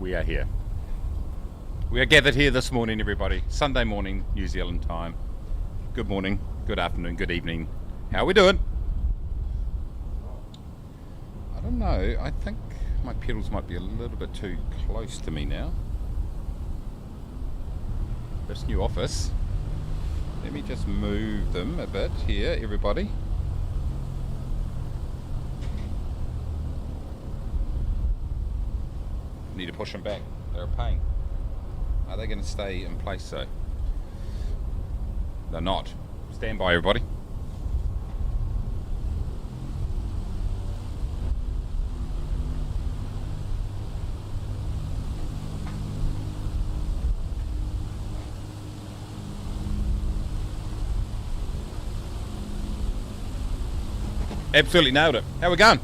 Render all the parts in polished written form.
we are here. We are gathered here this morning, everybody. Sunday morning, New Zealand time. Good morning, good afternoon, good evening. How are we doing? I don't know. I think my pedals might be a little bit too close to me now. This new office. Let me just move them a bit here, everybody. Need to push them back. They're a pain. Are they going to stay in place though? They're not. Stand by, everybody. Absolutely nailed it. How we going?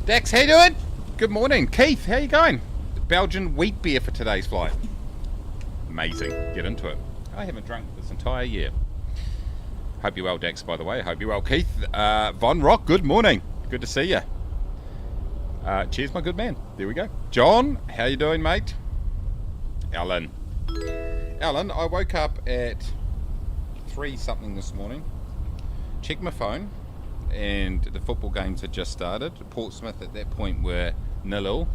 Dax, how you doing? Good morning. Keith, how you going? Belgian wheat beer for today's flight. Amazing. Get into it. I haven't drunk this entire year. Hope you're well, Dax, by the way. Hope you're well, Keith. Von Rock, good morning. Good to see you. Cheers, my good man. There we go. John, how you doing, mate? Alan, I woke up at 3 something this morning. Checked my phone. And the football games had just started. Portsmouth at that point were 0-0.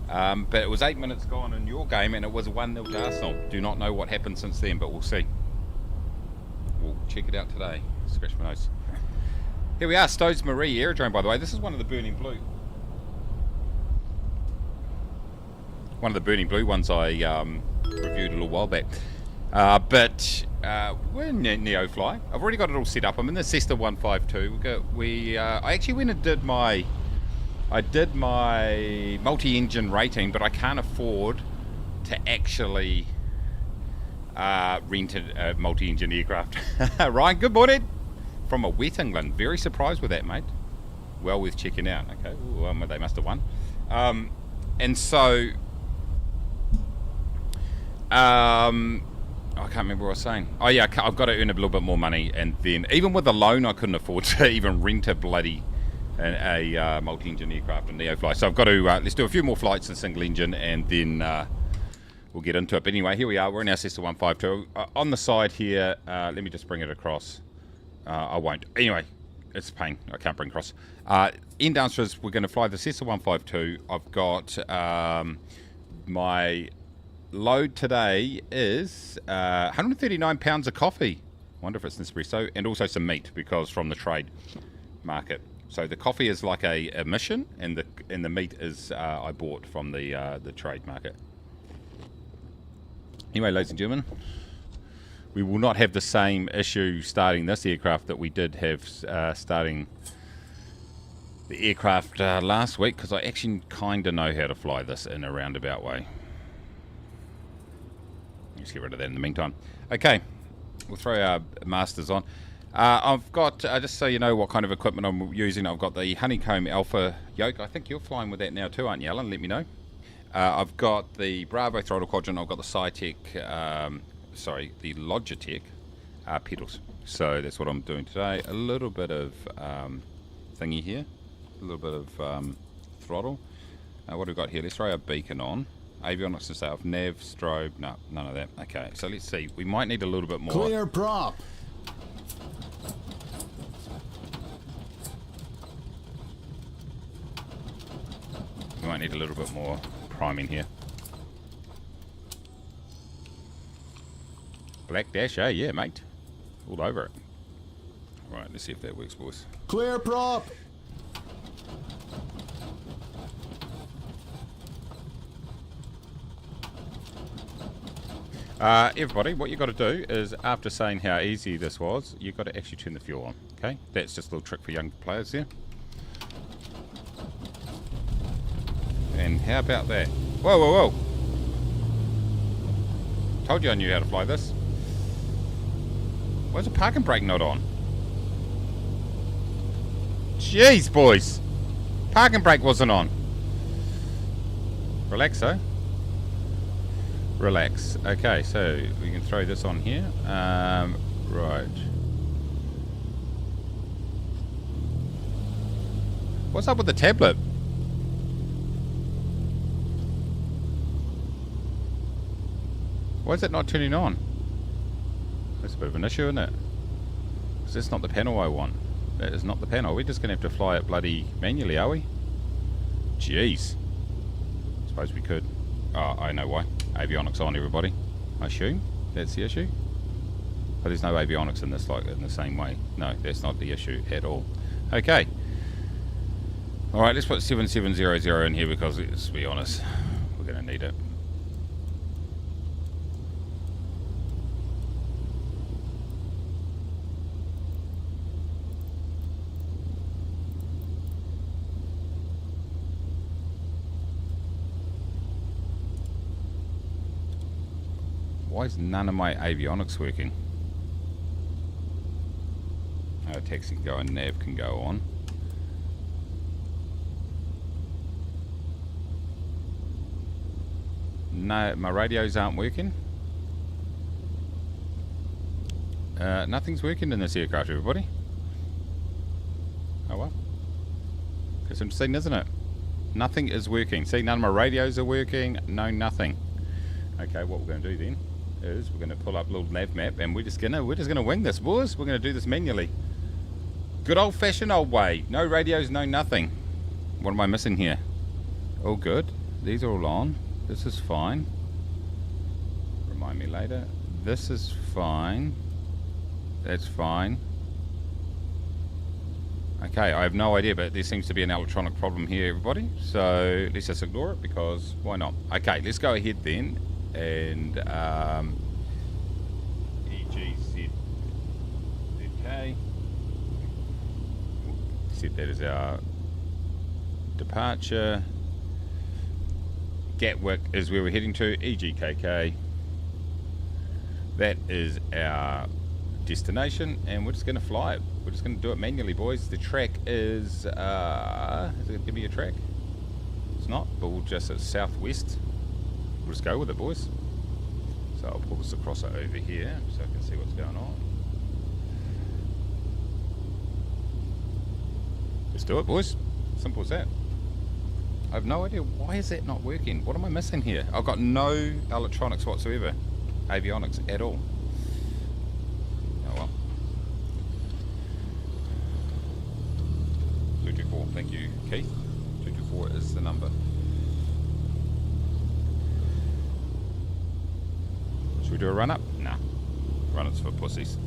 But it was 8 minutes gone in your game and it was 1-0 to Arsenal. Do not know what happened since then, but we'll see. We'll check it out today. Scratch my nose. Here we are, Stoves Marie aerodrome, by the way. This is one of the burning blue. One of the burning blue ones I reviewed a little while back. But we're in Neofly. I've already got it all set up. I'm in the Cessna 152. I actually went and did my multi-engine rating, but I can't afford to actually rent a multi-engine aircraft. Ryan, good morning from a wet England. Very surprised with that, mate. Well worth checking out. Okay, well, they must have won. And so. I can't remember what I was saying. Oh yeah, I've got to earn a little bit more money, and then even with the loan, I couldn't afford to even rent a bloody a multi-engine aircraft in Neofly. So I've got to let's do a few more flights in single engine, and then we'll get into it. But anyway, here we are. We're in our Cessna 152. On the side here, let me just bring it across. I won't. Anyway, it's a pain. I can't bring across. In downstairs, we're going to fly the Cessna 152. I've got my load today is 139 pounds of coffee. Wonder if it's Nespresso, and also some meat because from the trade market. So the coffee is like a mission, and the meat is I bought from the trade market. Anyway, ladies and gentlemen, we will not have the same issue starting this aircraft that we did have starting the aircraft last week, because I actually kind of know how to fly this in a roundabout way. Let's get rid of that in the meantime. Okay, we'll throw our masters on. I've got, just so you know what kind of equipment I'm using, I've got the Honeycomb Alpha yoke. I think you're flying with that now too, aren't you, Alan? Let me know. I've got the Bravo throttle quadrant. I've got the the Logitech pedals. So that's what I'm doing today. A little bit of thingy here. A little bit of throttle. What have we got here? Let's throw our beacon on. Avionics to start off. Nav, strobe, no, none of that. Okay, so let's see. We might need a little bit more. Clear prop. We might need a little bit more priming here. Black dash, eh? Yeah, mate. All over it. Right, let's see if that works, boys. Clear prop. Everybody, what you've got to do is, after saying how easy this was, you've got to actually turn the fuel on. Okay? That's just a little trick for young players there. And how about that? Whoa, whoa, whoa! Told you I knew how to fly this. Why's the parking brake not on? Jeez, boys! Parking brake wasn't on. Relax, though. Relax. Okay, so we can throw this on here. Right. What's up with the tablet? Why is that not turning on? That's a bit of an issue, isn't it? Because that's not the panel I want. That is not the panel. We're just going to have to fly it bloody manually, are we? Jeez. Suppose we could. Oh, I know why. Avionics on, everybody. I assume that's the issue. But there's no avionics in this, like in the same way. No, that's not the issue at all. Okay. Alright, let's put 7700 in here because, let's be honest, we're going to need it. Why is none of my avionics working? Taxi can go and nav can go on. No, my radios aren't working. Nothing's working in this aircraft, everybody. Oh well. It's interesting, isn't it? Nothing is working. See, none of my radios are working. No, nothing. Okay, what we're going to do then is we're going to pull up a little nav map and we're just gonna wing this, boys. We're going to do this manually. Good old-fashioned old way. No radios, no nothing. What am I missing here? All good. These are all on. This is fine. Remind me later. This is fine. That's fine. Okay, I have no idea, but there seems to be an electronic problem here, everybody. So let's just ignore it because why not? Okay, let's go ahead then and EGZK. Set that as our departure. Gatwick is where we're heading to. EGKK. That is our destination, and we're just going to fly it. We're just going to do it manually, boys. The track is it going to give me a track? It's not, but we'll just at southwest. We'll just go with it, boys. So I'll pull this across it over here so I can see what's going on. Let's do it, boys. Simple as that. I have no idea. Why is that not working? What am I missing here? I've got no electronics whatsoever. Avionics at all. Oh well. 224. Thank you, Keith. 224 is the number. Should we do a run up? Nah. Run up's for pussies.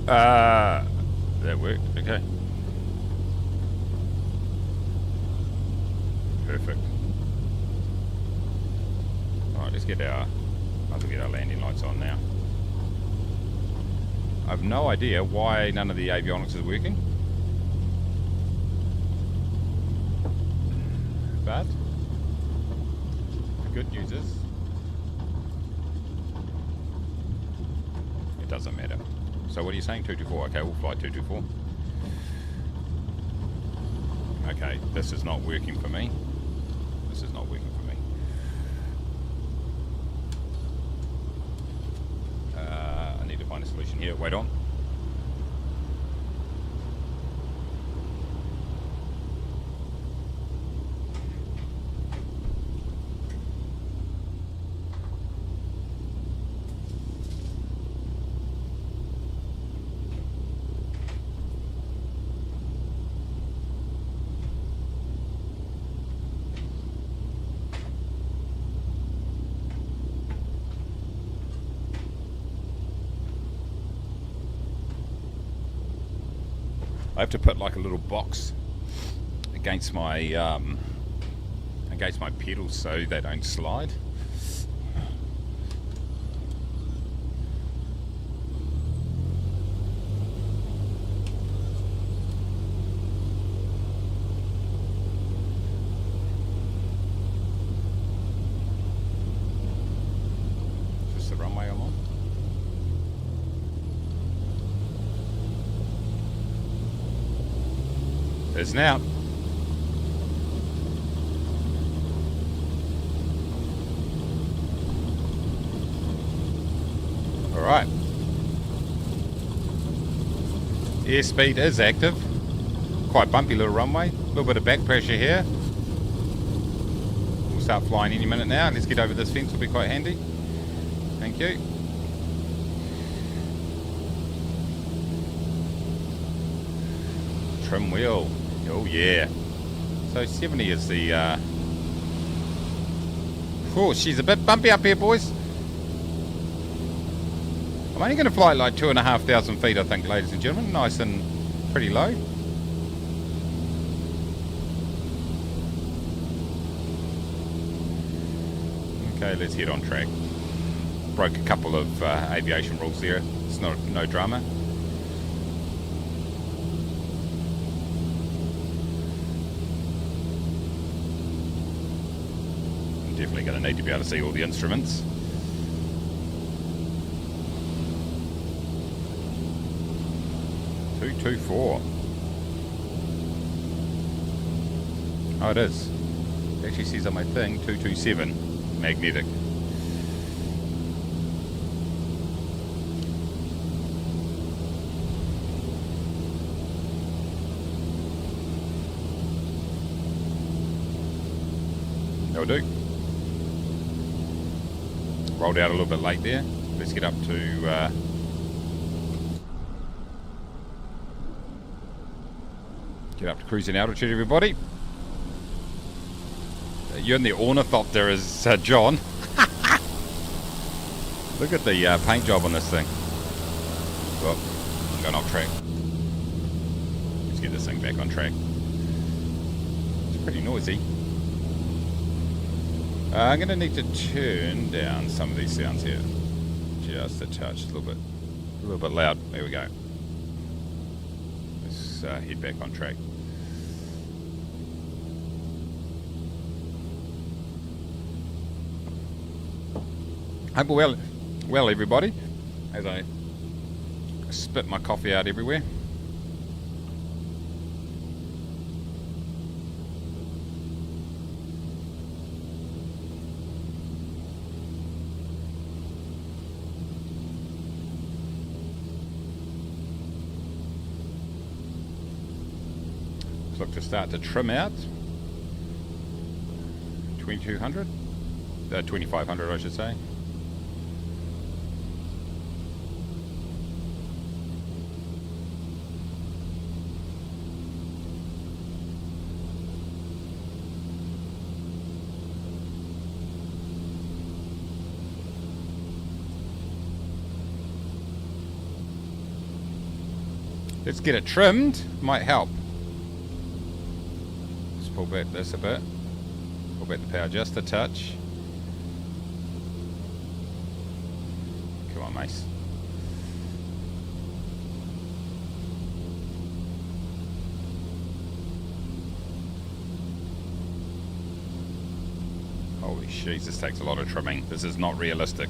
That worked. Okay. Perfect. Alright, let's get our landing lights on now. I have no idea why none of the avionics is working. But the good news is it doesn't matter. So what are you saying, 224? Okay, we'll fly 224. Okay, this is not working for me. This is not working for me. I need to find a solution here. Wait on. I have to put like a little box against my pedals so they don't slide. Is this the runway I'm on? There's now. Alright. Airspeed is active. Quite bumpy little runway. little bit of back pressure here. We'll start flying any minute now. Let's get over this fence, will be quite handy. Thank you. Trim wheel. Oh yeah. So 70 is the oh, she's a bit bumpy up here, boys. I'm only going to fly at like 2,500 feet, I think, ladies and gentlemen. Nice and pretty low. Okay, let's head on track. Broke a couple of aviation rules there. It's no drama. I'm definitely going to need to be able to see all the instruments. .224. Oh, it is. It actually says on my thing 227 magnetic. That'll do. Rolled out a little bit late there. Let's get up to cruising altitude, everybody. You're in the ornithopter, is John. Look at the paint job on this thing. Well, I'm going off track. Let's get this thing back on track. It's pretty noisy. I'm going to need to turn down some of these sounds here. Just a touch, a little bit loud. There we go. Let's head back on track. Hope well, everybody, as I spit my coffee out everywhere. Let's look to start to trim out. 2200, 2500, I should say. Let's get it trimmed, might help. Let's pull back this a bit. Pull back the power just a touch. Come on, Mace. Holy jeez, this takes a lot of trimming. This is not realistic.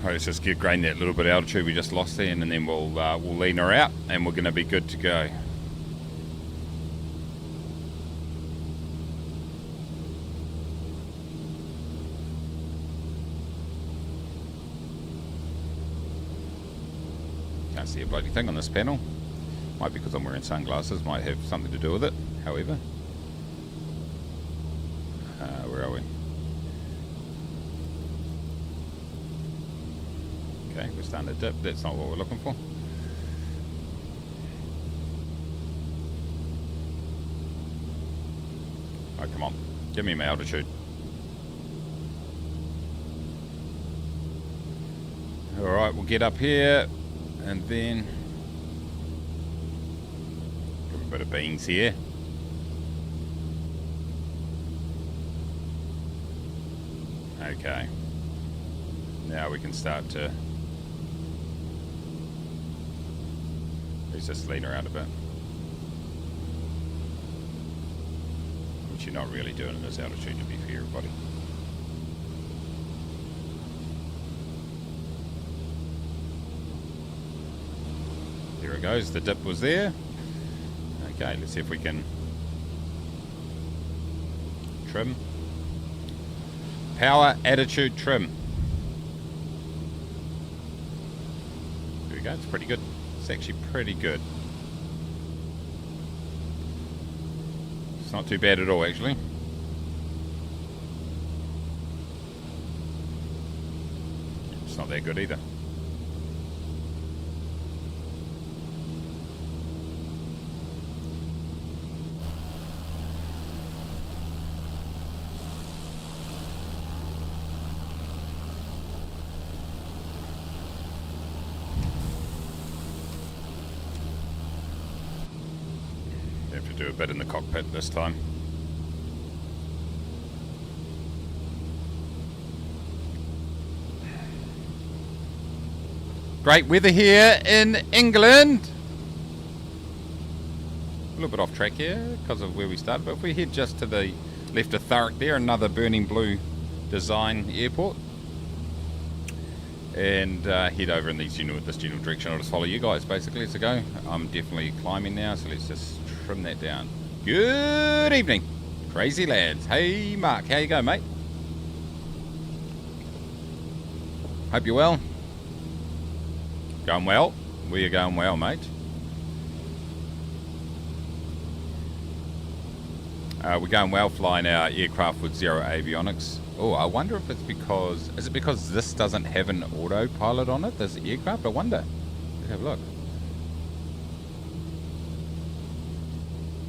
Let's just gain that little bit of altitude we just lost there, and then we'll lean her out, and we're going to be good to go. Can't see a bloody thing on this panel. Might be because I'm wearing sunglasses. Might have something to do with it. However, where are we? Okay, we're starting to dip. That's not what we're looking for. Oh, come on. Give me my altitude. Alright, we'll get up here and then give a bit of beans here. Okay. Now we can start to... Let's just lean her out a bit. Which you're not really doing in this altitude, to be fair, everybody. There it goes. The dip was there. Okay, let's see if we can trim. Power, attitude, trim. There we go. It's pretty good. It's actually pretty good. It's not too bad at all, actually. It's not that good either. Have to do a bit in the cockpit this time. Great weather here in England. A little bit off track here because of where we started, but if we head just to the left of Thurrock there, another burning blue design airport, and head over in this general direction. I'll just follow you guys basically. Let's go. I'm definitely climbing now, so let's just trim that down. Good evening, crazy lads. Hey Mark, how you going, mate? Hope you're well. Going well? We're going well, mate. We're going well flying our aircraft with zero avionics. Oh, I wonder if it's because... Is it because this doesn't have an autopilot on it, this aircraft? I wonder. Let's have a look.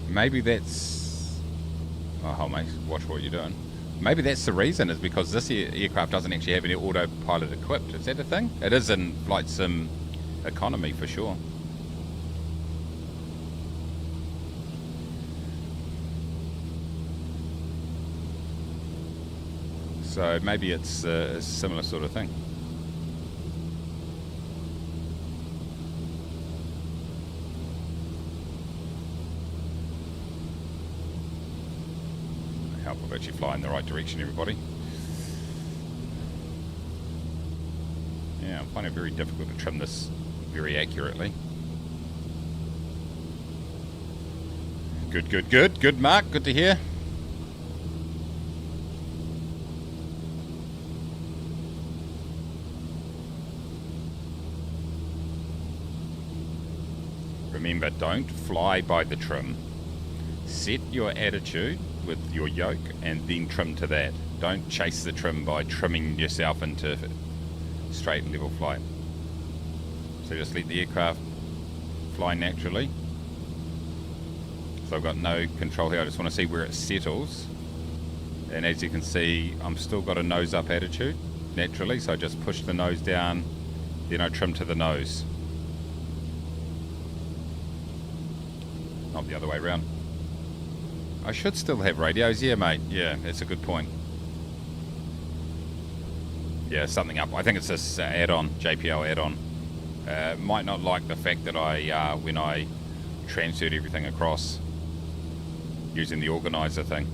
Maybe that's... Oh, mate, watch what you're doing. Maybe that's the reason, is because this aircraft doesn't actually have any autopilot equipped. Is that a thing? It is in Flight Sim economy for sure. So maybe it's a similar sort of thing. Help of actually fly in the right direction, everybody. Yeah, I'm finding it very difficult to trim this very accurately. Good, good, good. Good, Mark. Good to hear. Remember, don't fly by the trim. Set your attitude with your yoke and then trim to that. Don't chase the trim by trimming yourself into straight and level flight. So just let the aircraft fly naturally. So I've got no control here. I just want to see where it settles. And as you can see, I'm still got a nose up attitude naturally. So I just push the nose down, then I trim to the nose. Not the other way around. I should still have radios. Yeah, mate. Yeah, that's a good point. Yeah, something up. I think it's this add-on, JPL add-on. Might not like the fact that I, when I transferred everything across using the organizer thing,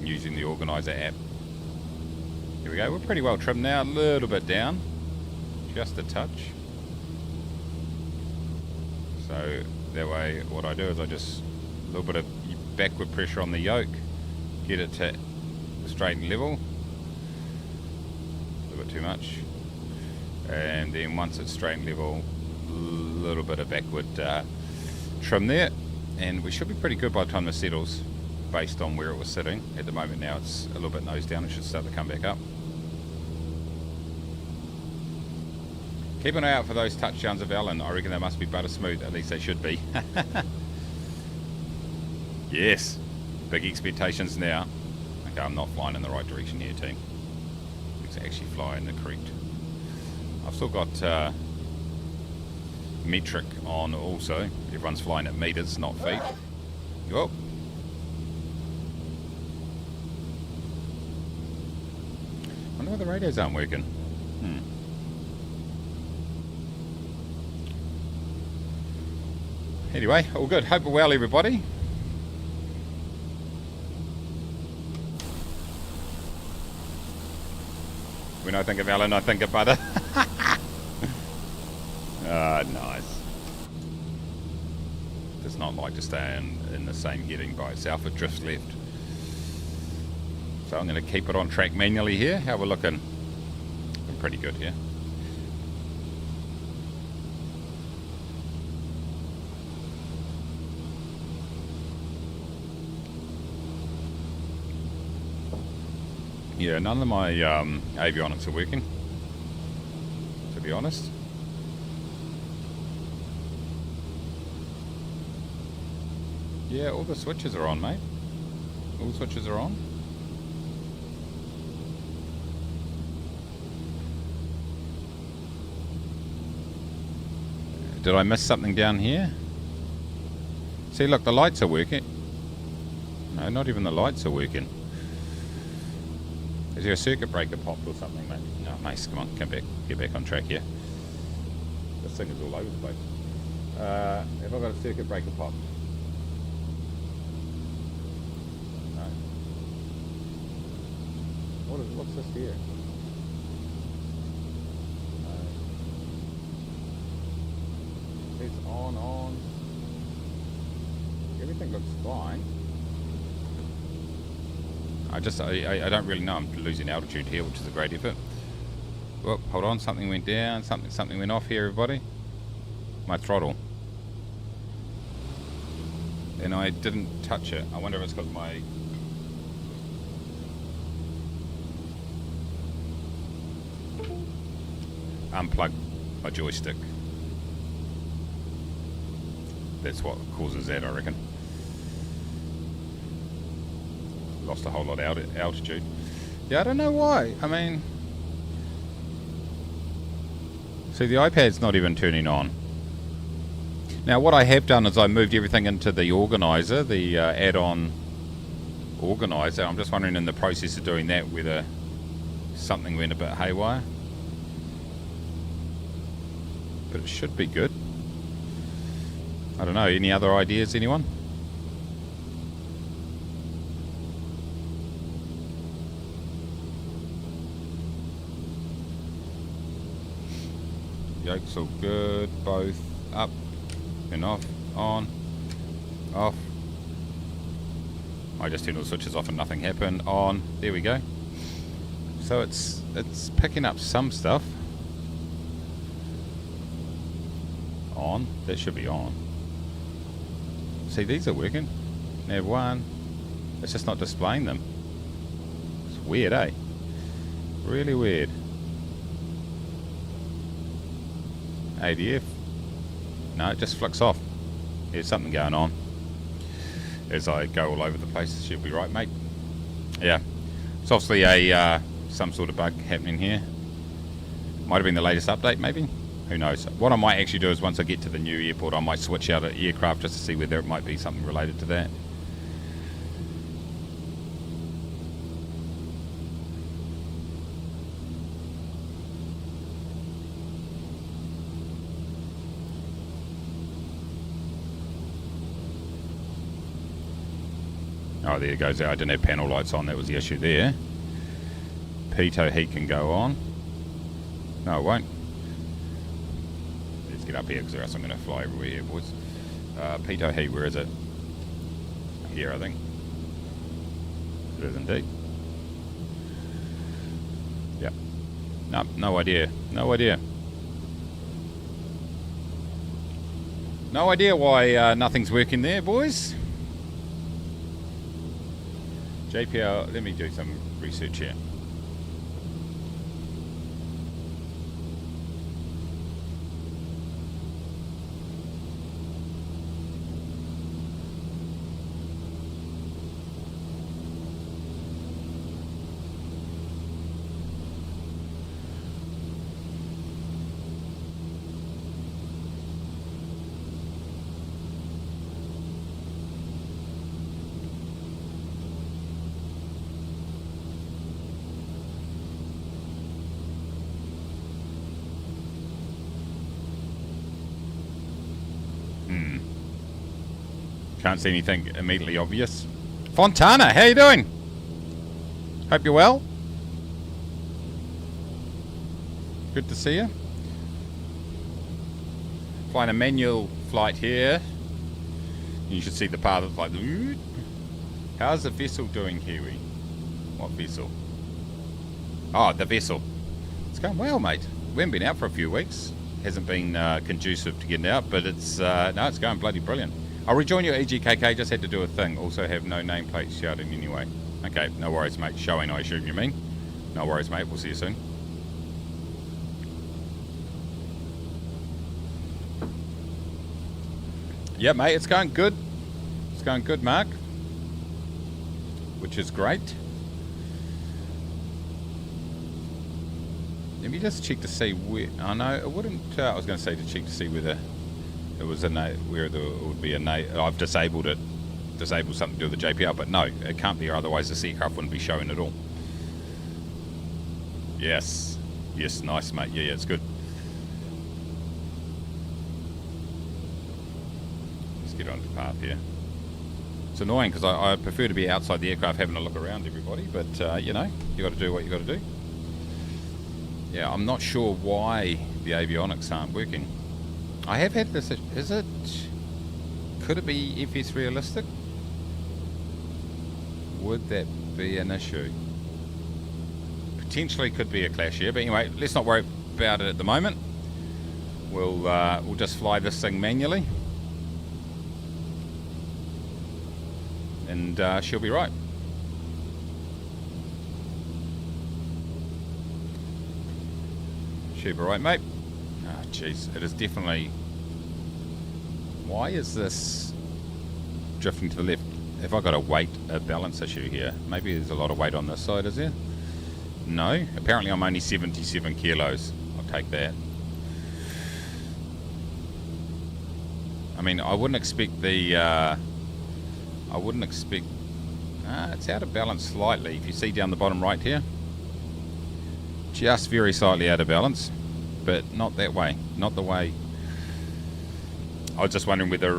using the organizer app. Here we go. We're pretty well trimmed now. A little bit down, just a touch. So that way, what I do is I just a little bit of backward pressure on the yoke, get it to straight and level. A little bit too much. And then once it's straight and level, a little bit of backward trim there, and we should be pretty good by the time this settles based on where it was sitting. At the moment now it's a little bit nose down. It should start to come back up. Keep an eye out for those touchdowns of Alan. I reckon they must be butter smooth. At least they should be. Yes, big expectations now. Okay, I'm not flying in the right direction here, team. Let's actually fly in the correct. I've still got metric on also. Everyone's flying at meters, not feet. Oh. I wonder why the radios aren't working. Anyway, all good. Hope you're well, everybody. When I think of Alan, I think of butter. Ah, nice. does not like to stay in the same heading by itself. It drifts left. So I'm going to keep it on track manually here. How we're looking? Looking pretty good here. Yeah, none of my avionics are working, to be honest. Yeah, all the switches are on, mate. All the switches are on. Did I miss something down here? See, look, the lights are working. No, not even the lights are working. Is there a circuit breaker popped or something, mate? No, Mace, come on, get back on track here. This thing is all over the place. Have I got a circuit breaker popped? No. What's this here? No. It's on. Everything looks fine. I don't really know. I'm losing altitude here, which is a great effort. Whoop, hold on, something went down, something went off here, everybody. My throttle. And I didn't touch it. I wonder if it's got my... Unplug my joystick. That's what causes that, I reckon. Lost a whole lot of altitude. Yeah, I don't know why. I mean... See, the iPad's not even turning on. Now, what I have done is I moved everything into the organizer, the add-on organizer. I'm just wondering, in the process of doing that, whether something went a bit haywire. But it should be good. I don't know. Any other ideas, anyone? Yokes all good, both up and off, on, off. I just turned all the switches off and nothing happened. On, there we go. So it's picking up some stuff. On, that should be on. See, these are working. Nav 1, it's just not displaying them. It's weird, eh? Really weird. ADF. No, it just flicks off. There's something going on. As I go all over the place, she'll be right, mate. Yeah. It's obviously a some sort of bug happening here. Might have been the latest update, maybe? Who knows? What I might actually do is once I get to the new airport, I might switch out an aircraft just to see whether it might be something related to that. Oh, there it goes. I didn't have panel lights on. That was the issue there. Pitot heat can go on. No, it won't. Let's get up here because or else I'm going to fly everywhere here, boys. Pitot heat, where is it? Here, I think. It is indeed. Yep. No, no idea. No idea. No idea why nothing's working there, boys. JPL, let me do some research here. Can't see anything immediately obvious. Fontana, how you doing? Hope you're well. Good to see you. Flying a manual flight here. You should see the path. It's like, how's the vessel doing, Kiwi? What vessel? Oh, the vessel. It's going well, mate. We haven't been out for a few weeks. Hasn't been conducive to getting out, but it's no, it's going bloody brilliant. I'll rejoin you, EGKK. Just had to do a thing. Also have no nameplate shouting anyway. Okay, no worries, mate. Showing, I assume you mean. No worries, mate. We'll see you soon. Yeah, mate. It's going good. It's going good, Mark. Which is great. Let me just check to see where. Oh no, it wouldn't. I was going to say to check to see whether it was a where there would be a I've disabled it. Disabled something to do with the JPL, but no, it can't be. Otherwise, the seacraft wouldn't be showing at all. Yes, yes, nice, mate. Yeah, it's good. Let's get on the path here. It's annoying because I prefer to be outside the aircraft having a look around everybody, but you know, you got to do what you got to do. Yeah, I'm not sure why the avionics aren't working. I have had this. Is it? Could it be FS realistic? Would that be an issue? Potentially could be a clash here, but anyway, let's not worry about it at the moment. We'll just fly this thing manually, and she'll be right. She'll be right, mate. Oh, jeez, it is definitely. Why is this drifting to the left? Have I got a balance issue here? Maybe there's a lot of weight on this side, is there? No. Apparently I'm only 77 kilos. I'll take that. I mean, I wouldn't expect the... I wouldn't expect... it's out of balance slightly. If you see down the bottom right here. Just very slightly out of balance. But not that way. Not the way... I was just wondering whether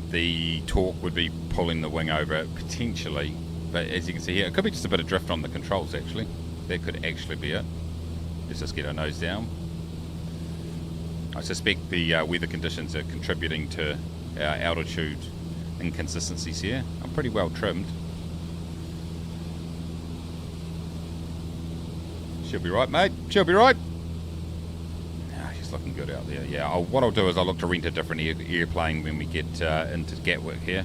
the torque would be pulling the wing over it, potentially. But as you can see here, it could be just a bit of drift on the controls, actually. That could actually be it. Let's just get our nose down. I suspect the weather conditions are contributing to our altitude inconsistencies here. I'm pretty well trimmed. She'll be right, mate. She'll be right. Looking good out there. Yeah, what I'll do is I'll look to rent a different airplane when we get into Gatwick here.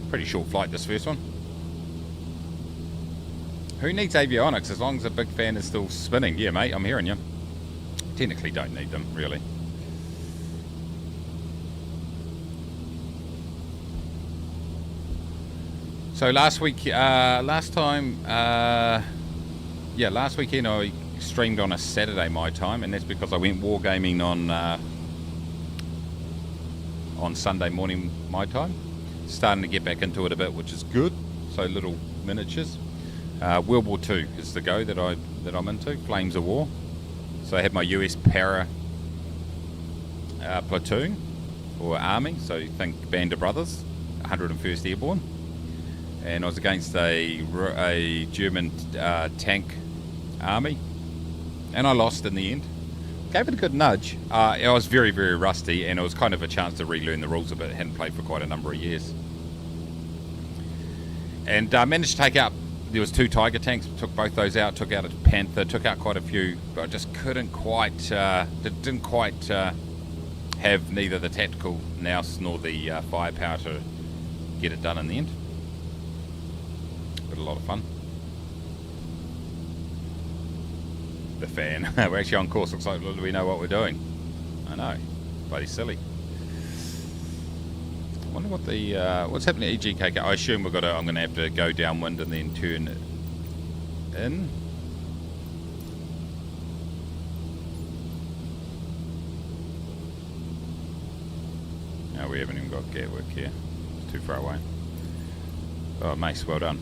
Pretty short flight, this first one. Who needs avionics as long as the big fan is still spinning? Yeah, mate, I'm hearing you. Technically don't need them, really. So last weekend I streamed on a Saturday my time, and that's because I went wargaming on Sunday morning my time. Starting to get back into it a bit, which is good. So little miniatures. World War II is the go that I'm into. Flames of War. So I had my US para platoon or army. So think Band of Brothers, 101st Airborne, and I was against a German tank army. And I lost in the end. Gave it a good nudge. I was very, very rusty, and it was kind of a chance to relearn the rules a bit. I hadn't played for quite a number of years. And managed to take out, there was 2 Tiger tanks, took both those out, took out a Panther, took out quite a few, but I just couldn't quite, didn't quite have neither the tactical nous nor the firepower to get it done in the end. But a lot of fun. The fan. We're actually on course. Looks like we know what we're doing. I know. Bloody silly. I wonder what the what's happening at EGKK. I assume I'm going to have to go downwind and then turn in. No, we haven't even got Gatwick here. It's too far away. Oh, Mace, well done.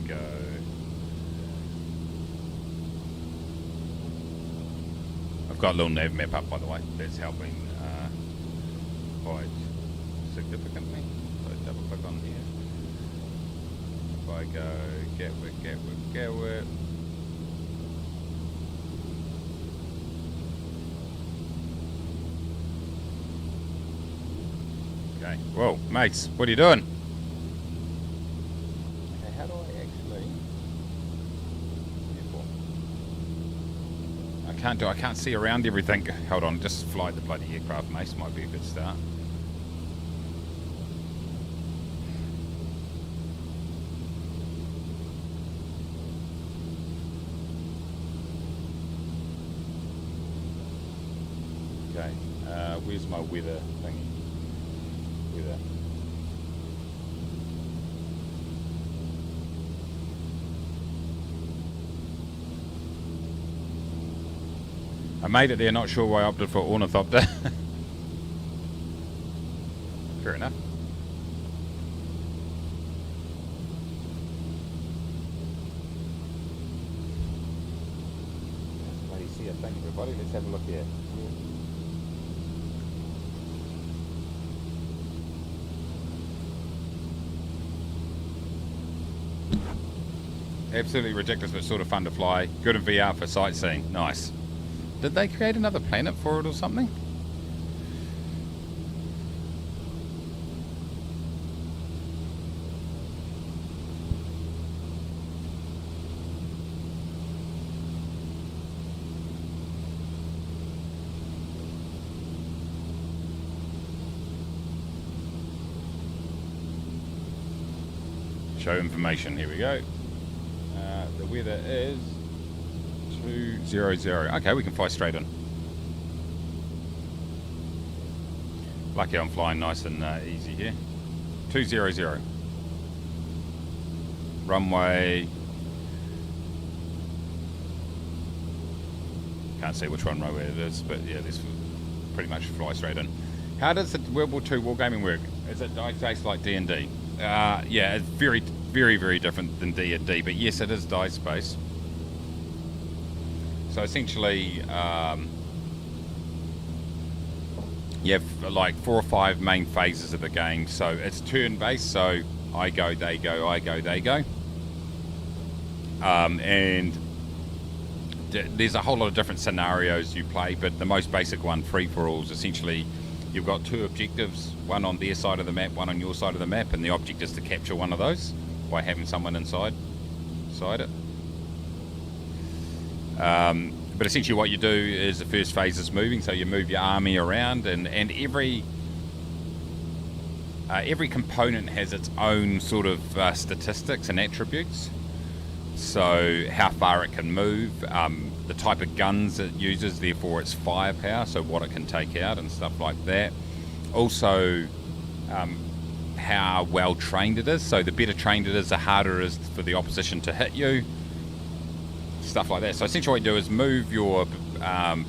Go. I've got a little nav map up, by the way. That's helping quite significantly. So double click on here. I go Gatwick. Okay. Whoa, mates, what are you doing? Okay, how do I actually? I can't see around everything. Hold on, just fly the bloody aircraft, Mace. Might be a good start. Okay, where's my weather thingy? Weather. I made it there, not sure why I opted for ornithopter. Fair enough. Bloody see a thing, everybody. Let's have a look here. Absolutely ridiculous, but sort of fun to fly. Good in VR for sightseeing. Nice. Did they create another planet for it or something? Show information. Here we go. The weather is 200. Okay, we can fly straight in. Lucky I'm flying nice and easy here. 200. Runway. Can't see which runway it is, but yeah, this pretty much fly straight in. How does the World War II wargaming work? Is it dice-based like D&D? Yeah, it's very, very, very different than D&D, but yes, it is dice-based. So essentially, you have like 4 or 5 main phases of the game. So it's turn-based, so I go, they go, I go, they go. And there's a whole lot of different scenarios you play, but the most basic one, free-for-all, is essentially you've got 2 objectives, one on their side of the map, one on your side of the map, and the object is to capture one of those by having someone inside it. But essentially what you do is the first phase is moving, so you move your army around, and every component has its own sort of statistics and attributes. So how far it can move, the type of guns it uses, therefore its firepower, so what it can take out and stuff like that. Also, how well trained it is, so the better trained it is, the harder it is for the opposition to hit you. Stuff like that. So essentially what you do is move your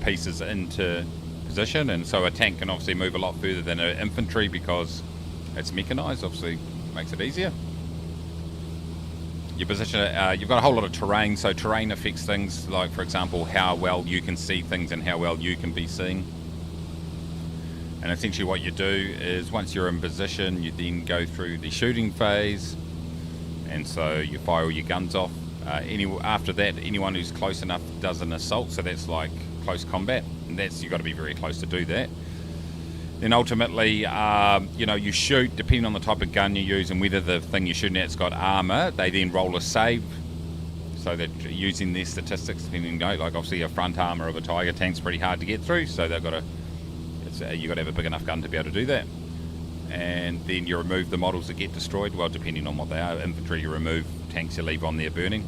pieces into position, and so a tank can obviously move a lot further than an infantry because it's mechanized, obviously makes it easier. Your position, you've got a whole lot of terrain, so terrain affects things like, for example, how well you can see things and how well you can be seen. And essentially what you do is once you're in position, you then go through the shooting phase, and so you fire all your guns off. After that, anyone who's close enough does an assault, so that's like close combat, and you've got to be very close to do that. Then ultimately, you shoot, depending on the type of gun you use and whether the thing you're shooting at's got armor. They then roll a save, so that using their statistics, depending, like obviously a front armor of a Tiger tank's pretty hard to get through, so you've got to have a big enough gun to be able to do that. And then you remove the models that get destroyed, well, depending on what they are. Infantry you remove, tanks you leave on there burning.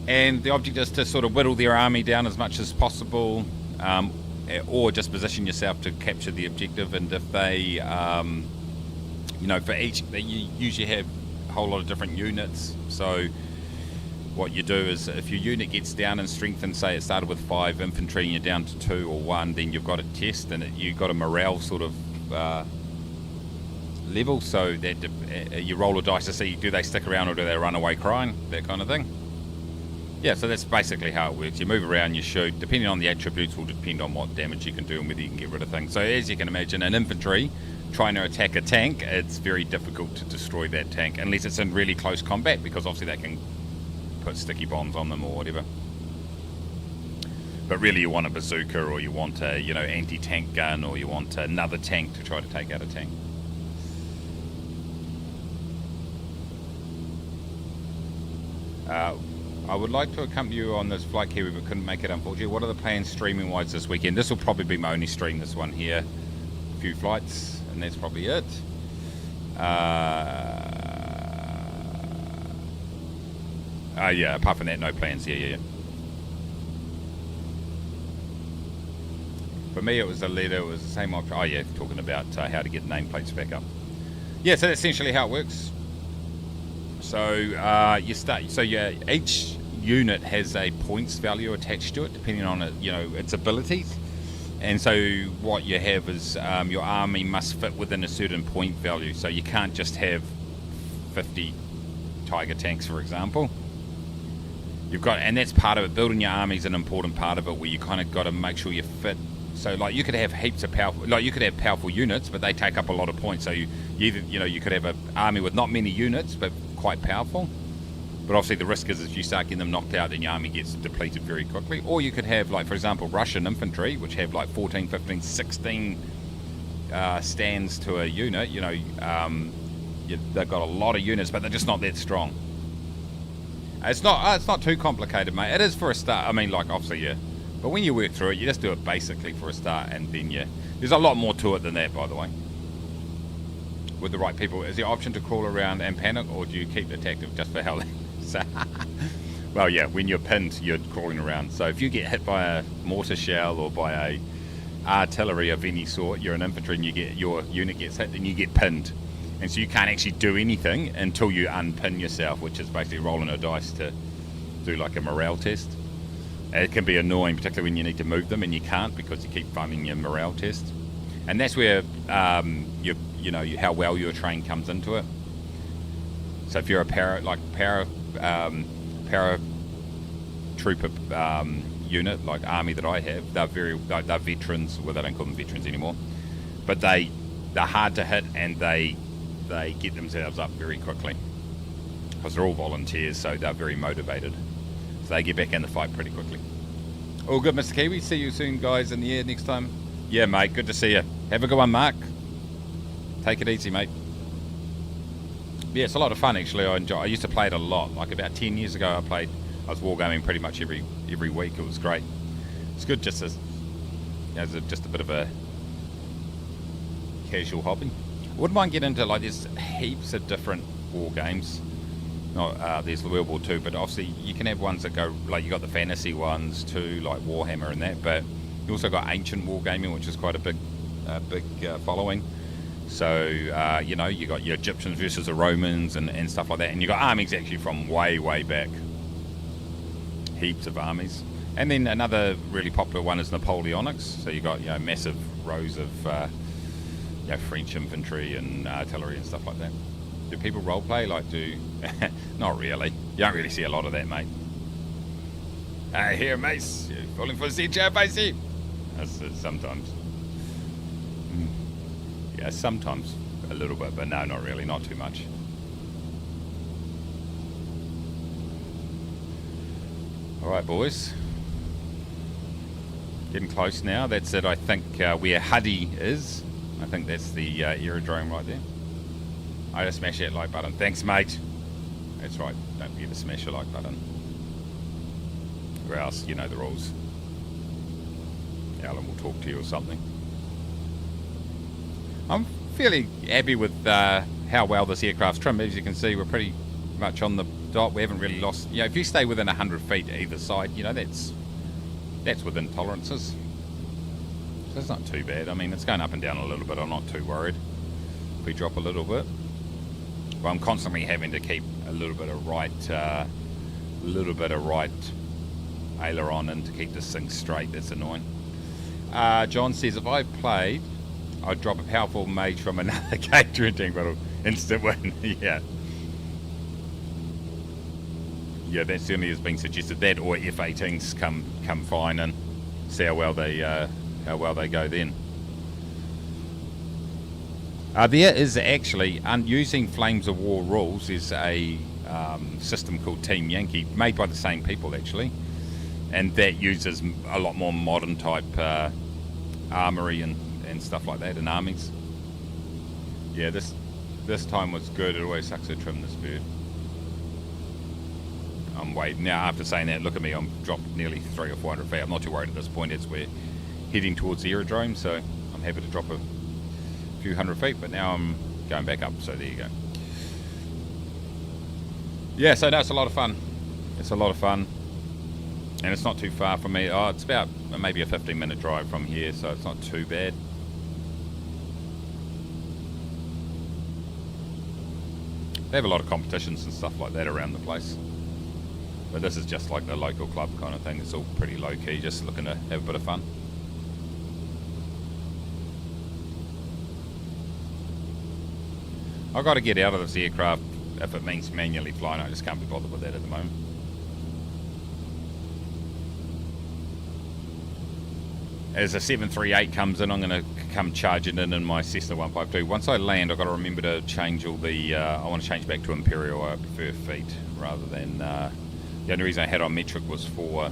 And the object is to sort of whittle their army down as much as possible, or just position yourself to capture the objective. And if they, for each, you usually have a whole lot of different units. So what you do is, if your unit gets down in strength, and say it started with 5 infantry and you're down to 2 or 1, then you've got a test, and you've got a morale sort of level, so that you roll a dice to see, do they stick around or do they run away crying, that kind of thing. Yeah, so that's basically how it works. You move around, you shoot. Depending on the attributes will depend on what damage you can do and whether you can get rid of things. So as you can imagine, an infantry trying to attack a tank, it's very difficult to destroy that tank unless it's in really close combat, because obviously they can put sticky bombs on them or whatever. But really you want a bazooka, or you want a, you know, anti-tank gun, or you want another tank to try to take out a tank. I would like to accompany you on this flight, Kiwi, but couldn't make it, unfortunately. What are the plans streaming wise this weekend? This will probably be my only stream, this one here. A few flights, and that's probably it. Yeah, apart from that, no plans. Yeah. For me, it was a letter. It was the same option. Oh yeah, talking about how to get nameplates back up. Yeah, so that's essentially how it works. So you start. So yeah, each unit has a points value attached to it, depending on it, you know, its abilities. And so what you have is your army must fit within a certain point value. So you can't just have 50 Tiger tanks, for example. You've got, and that's part of it. Building your army is an important part of it, where you kind of got to make sure you fit. So like you could have heaps of powerful, like you could have powerful units, but they take up a lot of points. So you either, you know, you could have an army with not many units but quite powerful. But obviously the risk is if you start getting them knocked out, then your army gets depleted very quickly. Or you could have, like, for example, Russian infantry, which have like 14, 15, 16 stands to a unit. You know, they've got a lot of units, but they're just not that strong. It's not too complicated, mate. It is for a start. I mean, like, obviously, yeah. But when you work through it, you just do it basically for a start, and then there's a lot more to it than that, by the way. With the right people, is the option to crawl around and panic, or do you keep the tactic just for hell? Well, yeah, when you're pinned, you're crawling around. So if you get hit by a mortar shell or by a artillery of any sort, you're an infantry and your unit gets hit, then you get pinned. And so you can't actually do anything until you unpin yourself, which is basically rolling a dice to do like a morale test. It can be annoying, particularly when you need to move them and you can't, because you keep failing your morale test. And that's where how well you're trained comes into it. So if you're a paratrooper unit, like army that I have, they're veterans. Well, they don't call them veterans anymore, but they're hard to hit, and they get themselves up very quickly because they're all volunteers, so they're very motivated. So they get back in the fight pretty quickly. All good, Mr. Kiwi. See you soon, guys, in the air next time. Yeah, mate. Good to see you. Have a good one, Mark. Take it easy, mate. Yeah, it's a lot of fun, actually. I used to play it a lot. Like about 10 years ago, I was wargaming pretty much every week. It was great. It's good just as just a bit of a casual hobby. I wouldn't mind getting into, like, there's heaps of different war games. There's World War II, but obviously you can have ones that go, like, you got the fantasy ones too, like Warhammer and that, but you also got ancient wargaming, which is quite a big following. So, you got your Egyptians versus the Romans and stuff like that. And you got armies actually from way, way back. Heaps of armies. And then another really popular one is Napoleonics. So you got, massive rows of French infantry and artillery and stuff like that. Do people roleplay? Not really. You don't really see a lot of that, mate. Here, Mace. You're falling for the sea chair, Macey. That's sometimes. Yeah, sometimes a little bit, but no, not really, not too much. All right, boys. Getting close now. That's it, I think, where Huddy is. I think that's the aerodrome right there. I just smash that like button. Thanks, mate. That's right. Don't forget to smash the like button. Or else, you know the rules. Alan will talk to you or something. I'm fairly happy with how well this aircraft's trimmed. As you can see, we're pretty much on the dot. We haven't really lost. If you stay within 100 feet either side, that's within tolerances. So it's not too bad. I mean, it's going up and down a little bit. I'm not too worried if we drop a little bit. But I'm constantly having to keep a little bit of right aileron in to keep this thing straight. That's annoying. John says, if I played, I'd drop a powerful mage from another Gator tank battle. Instant win. Yeah. Yeah, that certainly has been suggested. That or F-18s come fine and see how well they go then. There is actually, using Flames of War rules, is a system called Team Yankee, made by the same people actually, and that uses a lot more modern type armory and stuff like that, and armies. Yeah, this time was good. It always sucks to trim this bird. I'm waiting now. After saying that, look at me. I'm dropped nearly 300 or 400 feet. I'm not too worried at this point as we're heading towards the aerodrome, so I'm happy to drop a few hundred feet, but now I'm going back up, so there you go. Yeah, so no, it's a lot of fun. It's a lot of fun, and it's not too far from me. Oh, it's about maybe a 15-minute drive from here, so it's not too bad. They have a lot of competitions and stuff like that around the place, but this is just like the local club kind of thing. It's all pretty low-key, just looking to have a bit of fun. I've got to get out of this aircraft if it means manually flying. I just can't be bothered with that at the moment. As a 738 comes in, I'm going to come charging in my Cessna 152. Once I land, I've got to remember to change all the... I want to change back to Imperial. I prefer feet rather than... the only reason I had on metric was for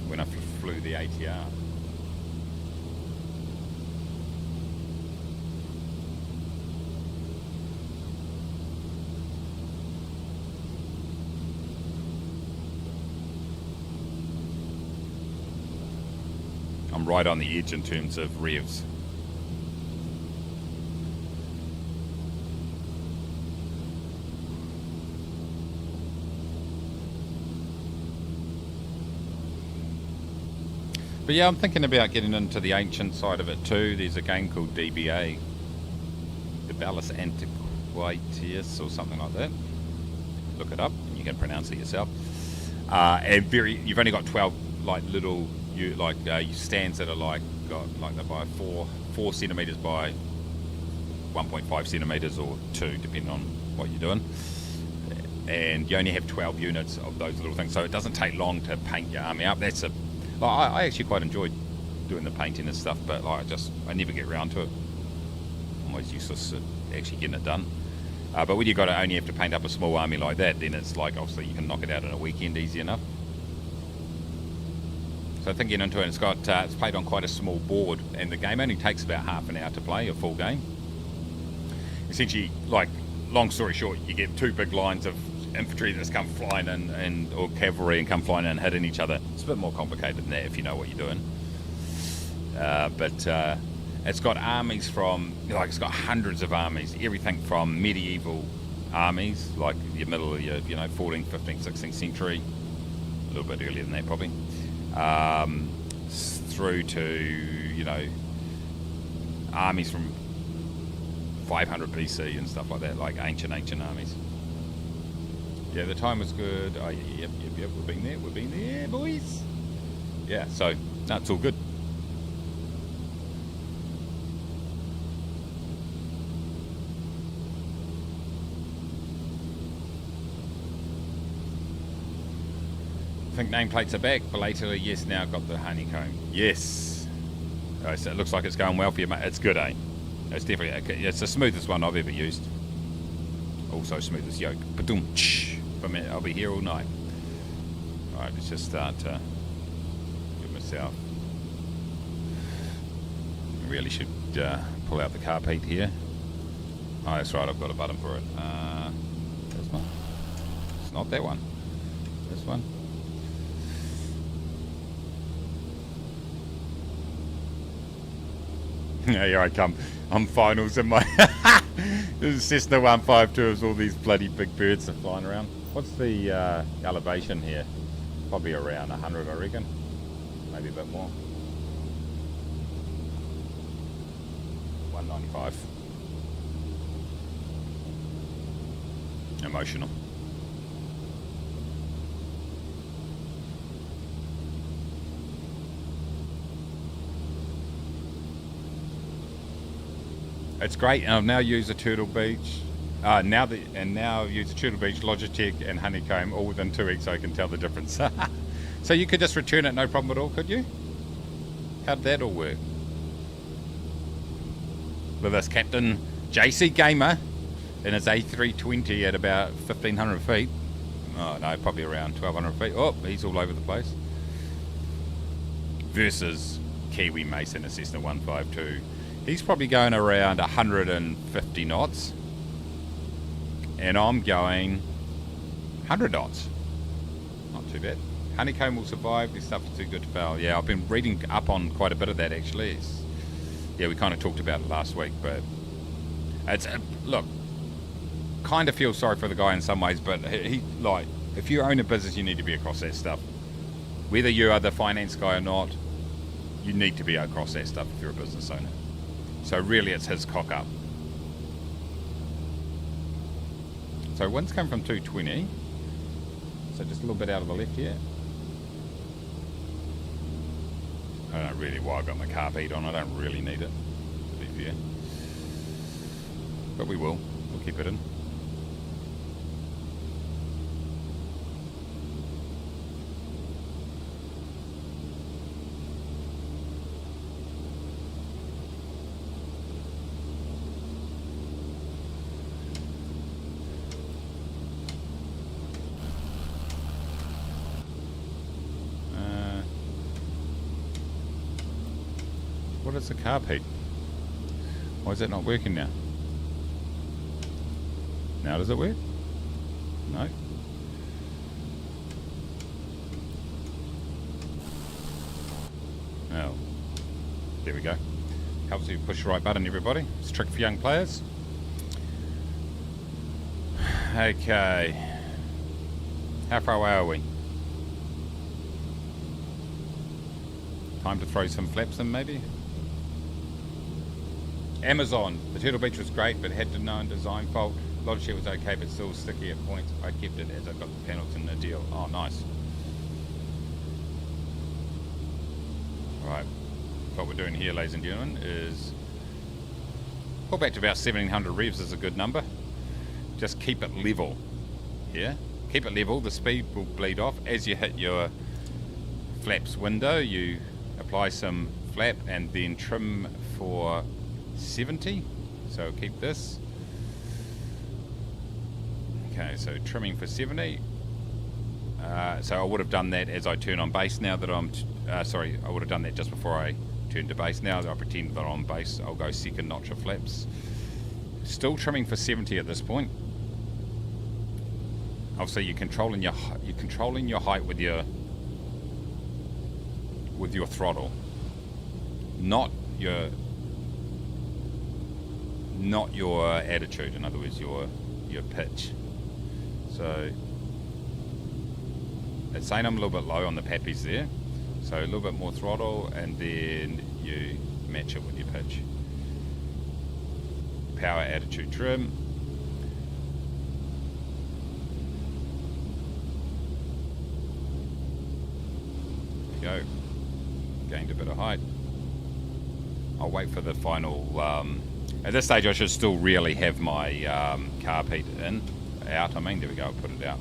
when I flew the ATR. I'm right on the edge in terms of revs. But yeah, I'm thinking about getting into the ancient side of it too. There's a game called DBA, the Ballast Antiquities or something like that. Look it up and you can pronounce it yourself. And you've only got 12 like little stands that are they're by 4 centimeters by 1.5 centimeters or 2, depending on what you're doing. And you only have 12 units of those little things, so it doesn't take long to paint your army up. I actually quite enjoyed doing the painting and stuff, but I never get around to it. I'm always useless at actually getting it done. But when you only have to paint up a small army like that, then it's like obviously you can knock it out in a weekend easy enough. So I think getting into it, it's played on quite a small board, and the game only takes about half an hour to play, a full game. Essentially, long story short, you get 2 big lines of infantry that's come flying in, or cavalry and come flying in and hitting each other. It's a bit more complicated than that if you know what you're doing. But it's got armies from, it's got hundreds of armies, everything from medieval armies, like your middle of your, 14th, 15th, 16th century, a little bit earlier than that probably, through to, armies from 500 BC and stuff like that, like ancient armies. Yeah, the time was good. Oh, yep, we've been there, boys. Yeah, so, no, it's all good. I think nameplates are back. Belatedly, yes, now got the honeycomb. Yes. Oh, so it looks like it's going well for you, mate. It's good, eh? It's definitely, it's the smoothest one I've ever used. Also smoothest yoke. Ba-doom. I'll be here all night. Alright, let's just start to give myself. I really should pull out the carpet here. Oh, that's right, I've got a button for it. This one. It's not that one. This one. Yeah, here I come. I'm finals in my this is Cessna 152. There's all these bloody big birds that are flying around. What's the elevation here? Probably around 100, I reckon. Maybe a bit more. 195. Emotional. It's great, and I've now used a Turtle Beach. Now use a Turtle Beach, Logitech, and Honeycomb all within 2 weeks, so I can tell the difference. So you could just return it, no problem at all, could you? How did that all work? With this Captain JC Gamer in his A320 at about 1,500 feet. Oh, no, probably around 1,200 feet. Oh, he's all over the place. Versus Kiwi Mace in a Cessna 152. He's probably going around 150 knots. And I'm going 100 knots. Not too bad. Honeycomb will survive. This stuff is too good to fail. Yeah, I've been reading up on quite a bit of that, actually. Yeah, we kind of talked about it last week, but it's look, kind of feel sorry for the guy in some ways, but he like, if you own a business, you need to be across that stuff. Whether you are the finance guy or not, you need to be across that stuff if you're a business owner. So really, it's his cock up. So wind's come from 220, so just a little bit out of the left here. I don't know really why I've got my carb heat on. I don't really need it, to be fair. But we will. We'll keep it in. What is the carb heat? Why is that not working now? Now does it work? No. Oh. There we go. Helps you push the right button, everybody. It's a trick for young players. Okay. How far away are we? Time to throw some flaps in, maybe? Amazon. The Turtle Beach was great, but had to known design fault. A lot of shit was okay, but still sticky at points. I kept it as I got the panels in the deal. Oh, nice. Alright. What we're doing here, ladies and gentlemen, is pull back to about 1,700 revs is a good number. Just keep it level. Yeah? Keep it level. The speed will bleed off. As you hit your flaps window, you apply some flap and then trim for 70. So keep this. Okay, so trimming for 70. So I would have done that as I turn on base now that I'm... sorry, I would have done that just before I turn to base. Now that I pretend that I'm on base, I'll go second notch of flaps. Still trimming for 70 at this point. Obviously, you're controlling your height with your throttle, not your attitude. In other words, your pitch. So it's saying I'm a little bit low on the pappies there. So a little bit more throttle, and then you match it with your pitch. Power, attitude, trim. Go. Gained a bit of height. I'll wait for the final. At this stage, I should still really have my carb heat out. I mean, there we go. I'll put it out.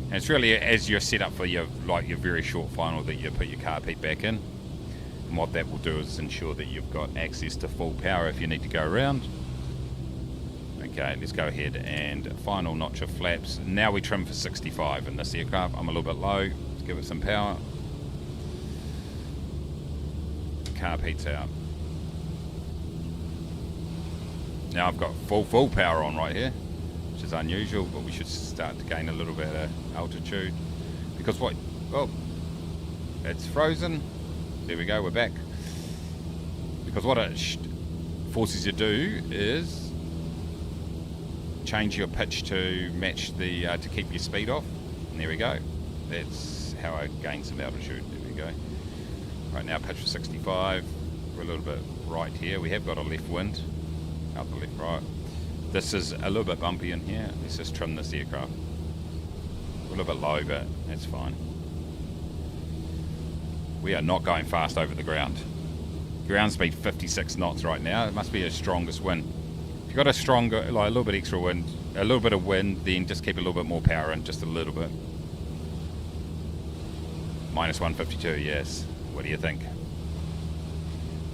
And it's really as you're set up for your very short final that you put your carb heat back in. And what that will do is ensure that you've got access to full power if you need to go around. Okay, let's go ahead and final notch of flaps. Now we trim for 65 in this aircraft. I'm a little bit low. Let's give it some power. Carb heat's out. Now I've got full power on right here, which is unusual, but we should start to gain a little bit of altitude. Because it's frozen. There we go, we're back. Because what it forces you to do is change your pitch to match to keep your speed off. And there we go. That's how I gain some altitude. There we go. Right now, pitch for 65. We're a little bit right here. We have got a left wind. Out the left, right. This is a little bit bumpy in here. Let's just trim this aircraft. We're a little bit low, but that's fine. We are not going fast over the ground. Ground speed 56 knots right now. It must be the strongest wind. If you've got a stronger, like a little bit extra wind, a little bit of wind, then just keep a little bit more power in, just a little bit. Minus 152, yes. What do you think?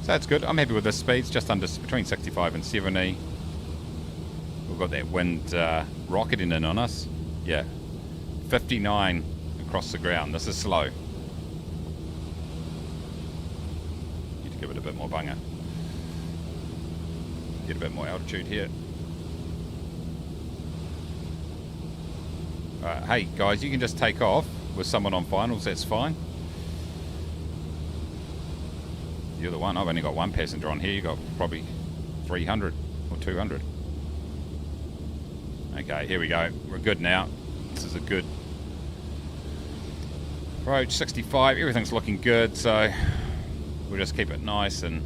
So that's good. I'm happy with this speed. It's just under between 65 and 70. We've got that wind rocketing in on us. Yeah. 59 across the ground. This is slow. Need to give it a bit more bunger. Get a bit more altitude here. Hey guys, you can just take off with someone on finals, that's fine. You're the one. I've only got one passenger on here. You got probably 300 or 200. Okay, here we go. We're good now. This is a good approach. 65. Everything's looking good, so we'll just keep it nice and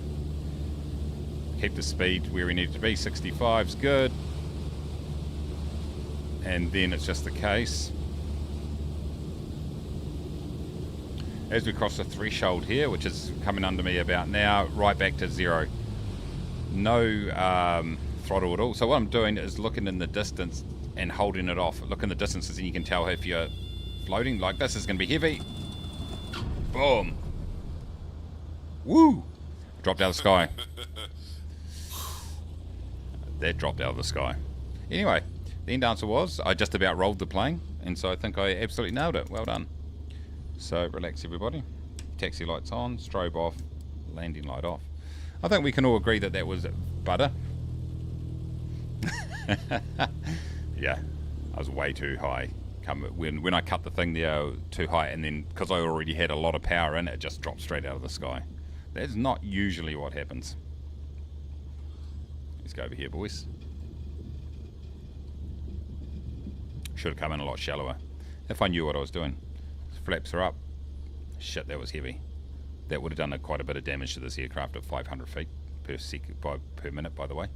keep the speed where we need it to be. 65's good. And then it's just the case. As we cross the threshold here, which is coming under me about now, right back to 0. No throttle at all. So what I'm doing is looking in the distance and holding it off. Look in the distances and you can tell if you're floating. Like this is going to be heavy. Boom. Woo! Dropped out of the sky. That dropped out of the sky. Anyway, the end answer was I just about rolled the plane, and so I think I absolutely nailed it. Well done. So relax everybody. Taxi lights on, strobe off, landing light off. I think we can all agree that that was butter. Yeah, I was way too high. When I cut the thing there too high, and then because I already had a lot of power in it, just dropped straight out of the sky. That's not usually what happens. Let's go over here, boys. Should have come in a lot shallower if I knew what I was doing. Flaps are up. Shit, that was heavy. That would have done quite a bit of damage to this aircraft at 500 feet per minute, by the way.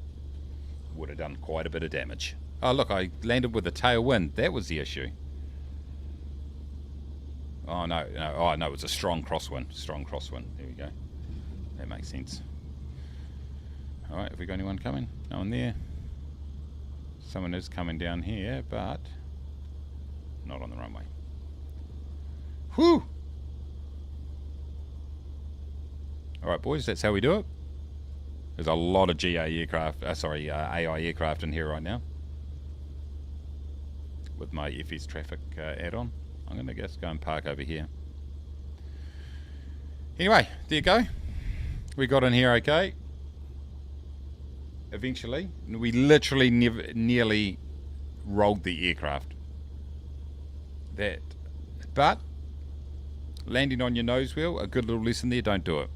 Would have done quite a bit of damage. Oh, look, I landed with a tailwind. That was the issue. Oh, no. Oh, no, it was a strong crosswind. Strong crosswind. There we go. That makes sense. All right, have we got anyone coming? No one there. Someone is coming down here, but not on the runway. Whew! Alright boys, that's how we do it. There's a lot of AI aircraft in here right now. With my FS traffic add-on. I'm going to just go and park over here. Anyway, there you go. We got in here okay. Eventually. We literally nearly rolled the aircraft. But landing on your nose wheel, a good little lesson there, don't do it.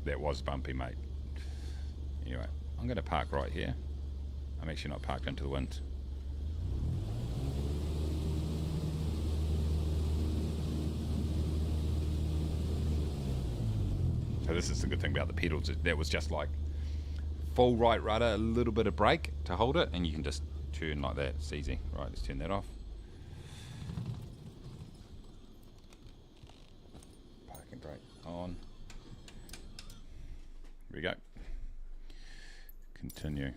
That was bumpy, mate. Anyway, I'm going to park right here. I'm actually not parked into the wind. So this is the good thing about the pedals. That was just like full right rudder, a little bit of brake to hold it, and you can just turn like that. It's easy. Right, let's turn that off. Parking brake on. Here we go. Continue.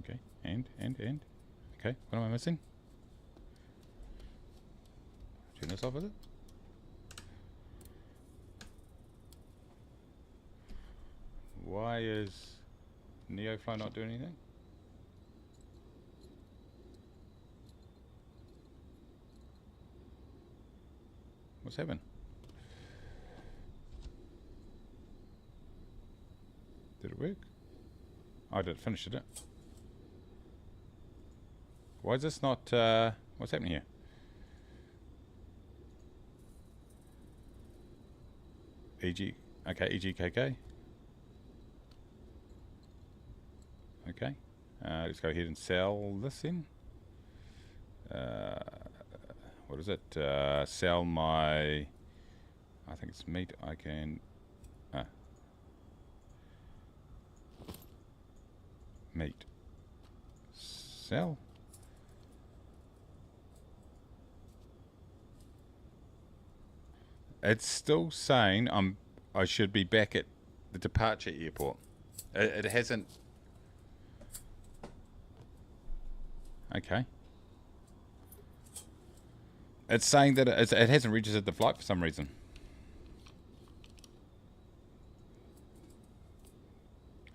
Okay, and. Okay, what am I missing? Turn this off, is it? Why is Neofly not doing anything? What's happened? Did it work? Oh, I did finish it. Why is this not, what's happening here? EGKK. Okay, let's go ahead and sell this in. What is it? Sell my, I think it's meat. I can, meat. Sell. It's still saying I should be back at the departure airport. It hasn't. Okay. It's saying that it hasn't registered the flight for some reason.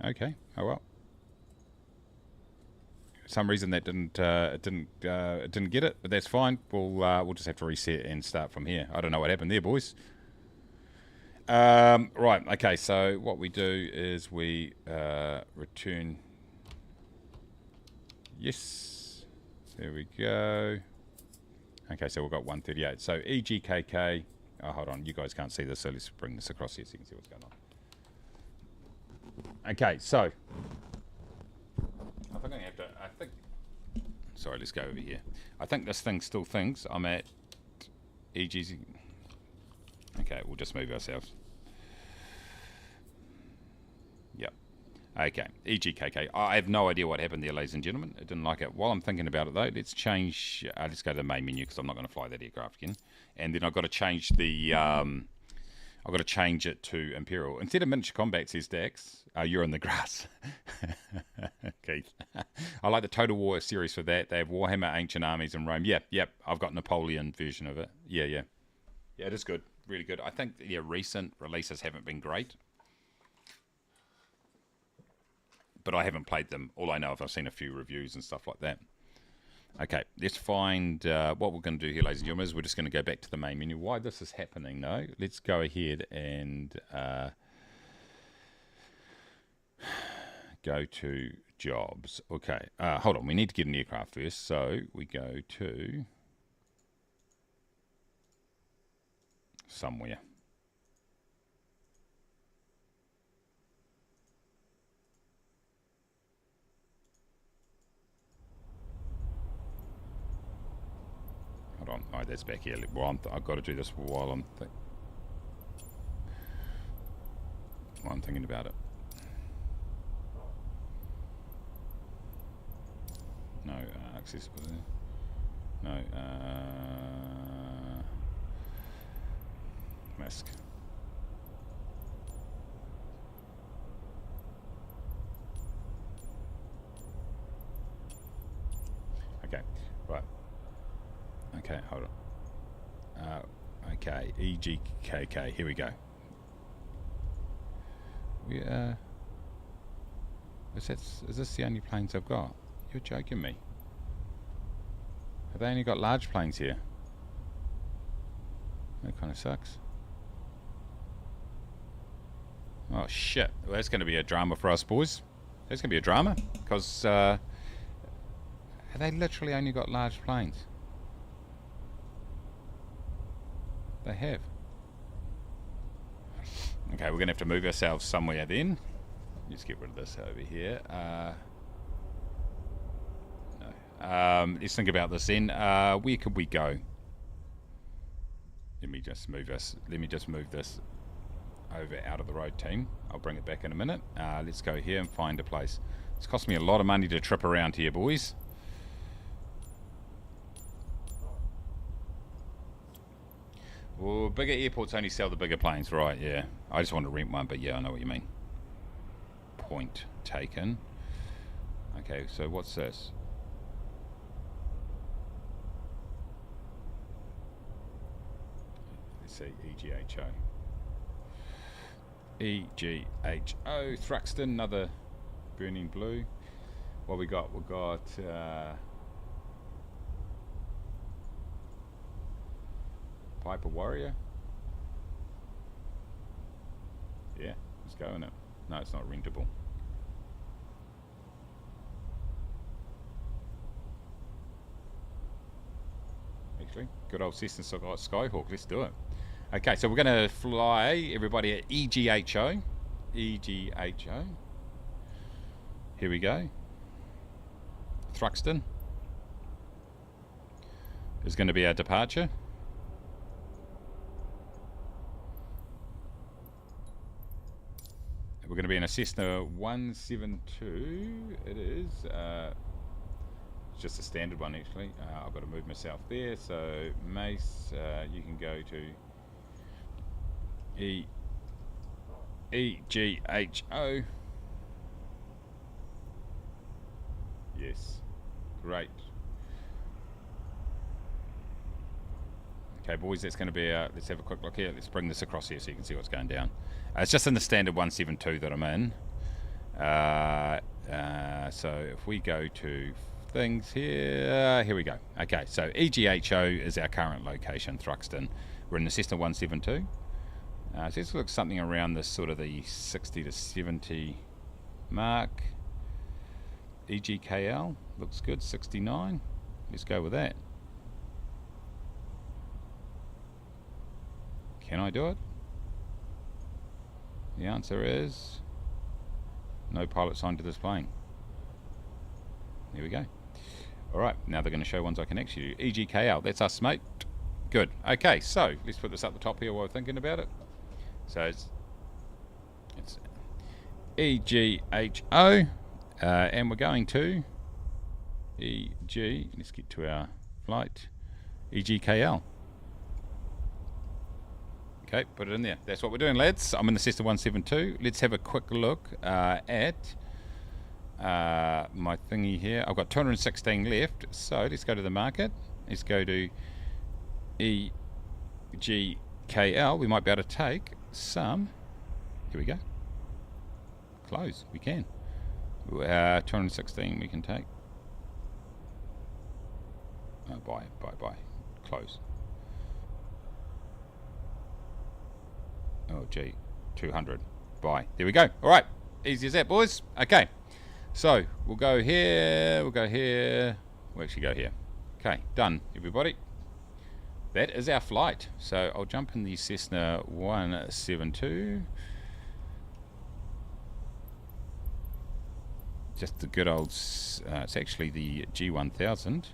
Okay. Oh well. Some reason that didn't get it, but that's fine. We'll just have to reset and start from here. I don't know what happened there, boys. Right. Okay. So what we do is we return. Yes. There we go. Okay. So we've got 138. So EGKK. Oh, hold on. You guys can't see this, so let's bring this across here so you can see what's going on. Okay. So I think I'm gonna have to. Sorry, let's go over here. I think this thing still thinks I'm at EGZ. Okay, we'll just move ourselves. Yep. Okay, EGKK. I have no idea what happened there, ladies and gentlemen. I didn't like it. While I'm thinking about it, though, let's change. Let's go to the main menu because I'm not going to fly that aircraft again. And then I've got to change the. I've got to change it to Imperial. Instead of miniature combat, says Dax, you're in the grass. Keith. I like the Total War series for that. They have Warhammer, Ancient Armies, and Rome. Yep. I've got Napoleon version of it. Yeah. Yeah, it is good. Really good. I think, recent releases haven't been great. But I haven't played them. All I know is I've seen a few reviews and stuff like that. Okay, let's find what we're going to do here, ladies and gentlemen, is we're just going to go back to the main menu. Why this is happening, though, let's go ahead and go to jobs. Okay, hold on, we need to get an aircraft first, so we go to somewhere. Hold on, oh, that's back here. Well, I've got to do this while I'm thinking about it. No, accessibility. No, mask. Okay, right. Okay, hold on. Okay, EGKK. Here we go. Is this the only planes I've got? You're joking me. Have they only got large planes here? That kind of sucks. Oh shit! Well, that's going to be a drama for us, boys. That's going to be a drama because have they literally only got large planes? They have. Okay, we're going to have to move ourselves somewhere then. Let's get rid of this over here. No. Let's think about this then. Where could we go? Let me just move this over out of the road, team. I'll bring it back in a minute. Let's go here and find a place. It's cost me a lot of money to trip around here, boys. Well, bigger airports only sell the bigger planes, right? Yeah. I just want to rent one, but yeah, I know what you mean. Point taken. Okay, so what's this? Let's see, EGHO. EGHO, Thruxton, another burning blue. What we got? We've got Piper Warrior. Yeah, let's go in it. No, it's not rentable. Actually, good old Cessna Skyhawk. Let's do it. Okay, so we're going to fly everybody at EGHO. EGHO. Here we go. Thruxton is going to be our departure. We're going to be in a Cessna 172. It is. It's just a standard one, actually. I've got to move myself there. So, Mace, you can go to EGHO. Yes. Great. Okay, boys, that's going to be, let's have a quick look here. Let's bring this across here so you can see what's going down. It's just in the standard 172 that I'm in. So if we go to things here, here we go. Okay, so EGHO is our current location, Thruxton. We're in the Cessna 172. So this looks something around this sort of the 60 to 70 mark. EGKL looks good, 69. Let's go with that. Can I do it? The answer is no pilot sign to this plane. There we go. Alright, now they're going to show ones I can actually do. EGKL, that's us, mate. Good. Okay, so let's put this up the top here while we're thinking about it. So it's EGHO, and we're going to EG, let's get to our flight, EGKL. Okay, put it in there. That's what we're doing, lads. I'm in the Cessna 172. Let's have a quick look at my thingy here. I've got 216 left, so let's go to the market. Let's go to EGKL. We might be able to take some. Here we go. Close. We can. 216 we can take. Oh, buy. Close. Oh, gee. 200. Buy. There we go. All right. Easy as that, boys. Okay. So, we'll go here. We'll go here. We'll actually go here. Okay. Done, everybody. That is our flight. So, I'll jump in the Cessna 172. Just the good old... it's actually the G1000.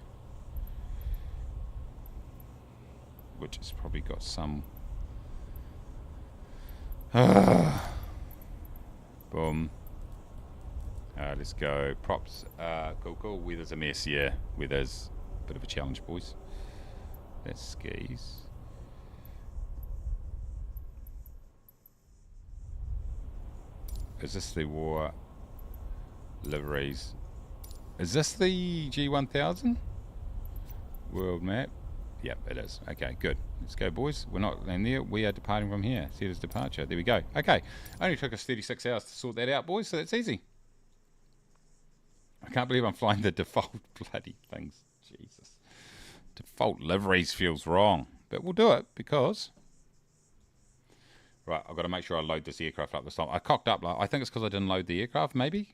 Which has probably got some... Boom. Let's go. Props. Cool. Weather's a mess, yeah. Weather's a bit of a challenge, boys. That's skis. Is this the war liveries? Is this the G1000? World map? Yep, it is. Okay, good. Let's go, boys. We're not in there. We are departing from here. Theatre's departure. There we go. Okay. Only took us 36 hours to sort that out, boys, so that's easy. I can't believe I'm flying the default bloody things. Jesus. Default liveries feels wrong. But we'll do it because... Right, I've got to make sure I load this aircraft up this time. I cocked up. I think it's because I didn't load the aircraft, maybe?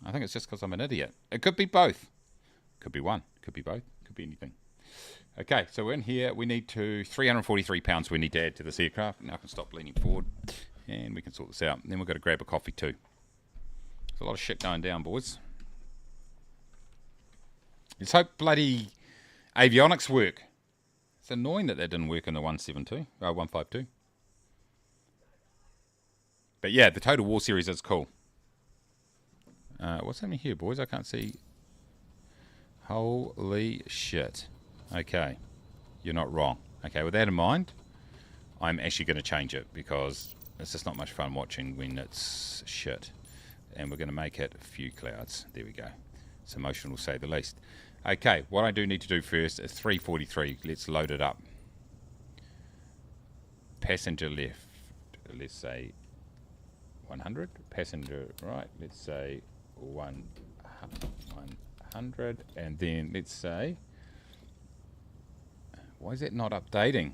I think it's just because I'm an idiot. It could be both. Could be one. Could be both. Could be anything. Okay, so we're in here. We need 343 pounds we need to add to this aircraft. Now I can stop leaning forward and we can sort this out. And then we've got to grab a coffee too. There's a lot of shit going down, boys. Let's hope bloody avionics work. It's annoying that didn't work in the 152. But yeah, the Total War series is cool. What's happening here, boys? I can't see. Holy shit. Okay, you're not wrong. Okay, with that in mind, I'm actually going to change it because it's just not much fun watching when it's shit. And we're going to make it a few clouds. There we go. It's emotional, to say the least. Okay, what I do need to do first is 343. Let's load it up. Passenger left. Let's say 100. Passenger right. Let's say 100. And then let's say... Why is it not updating?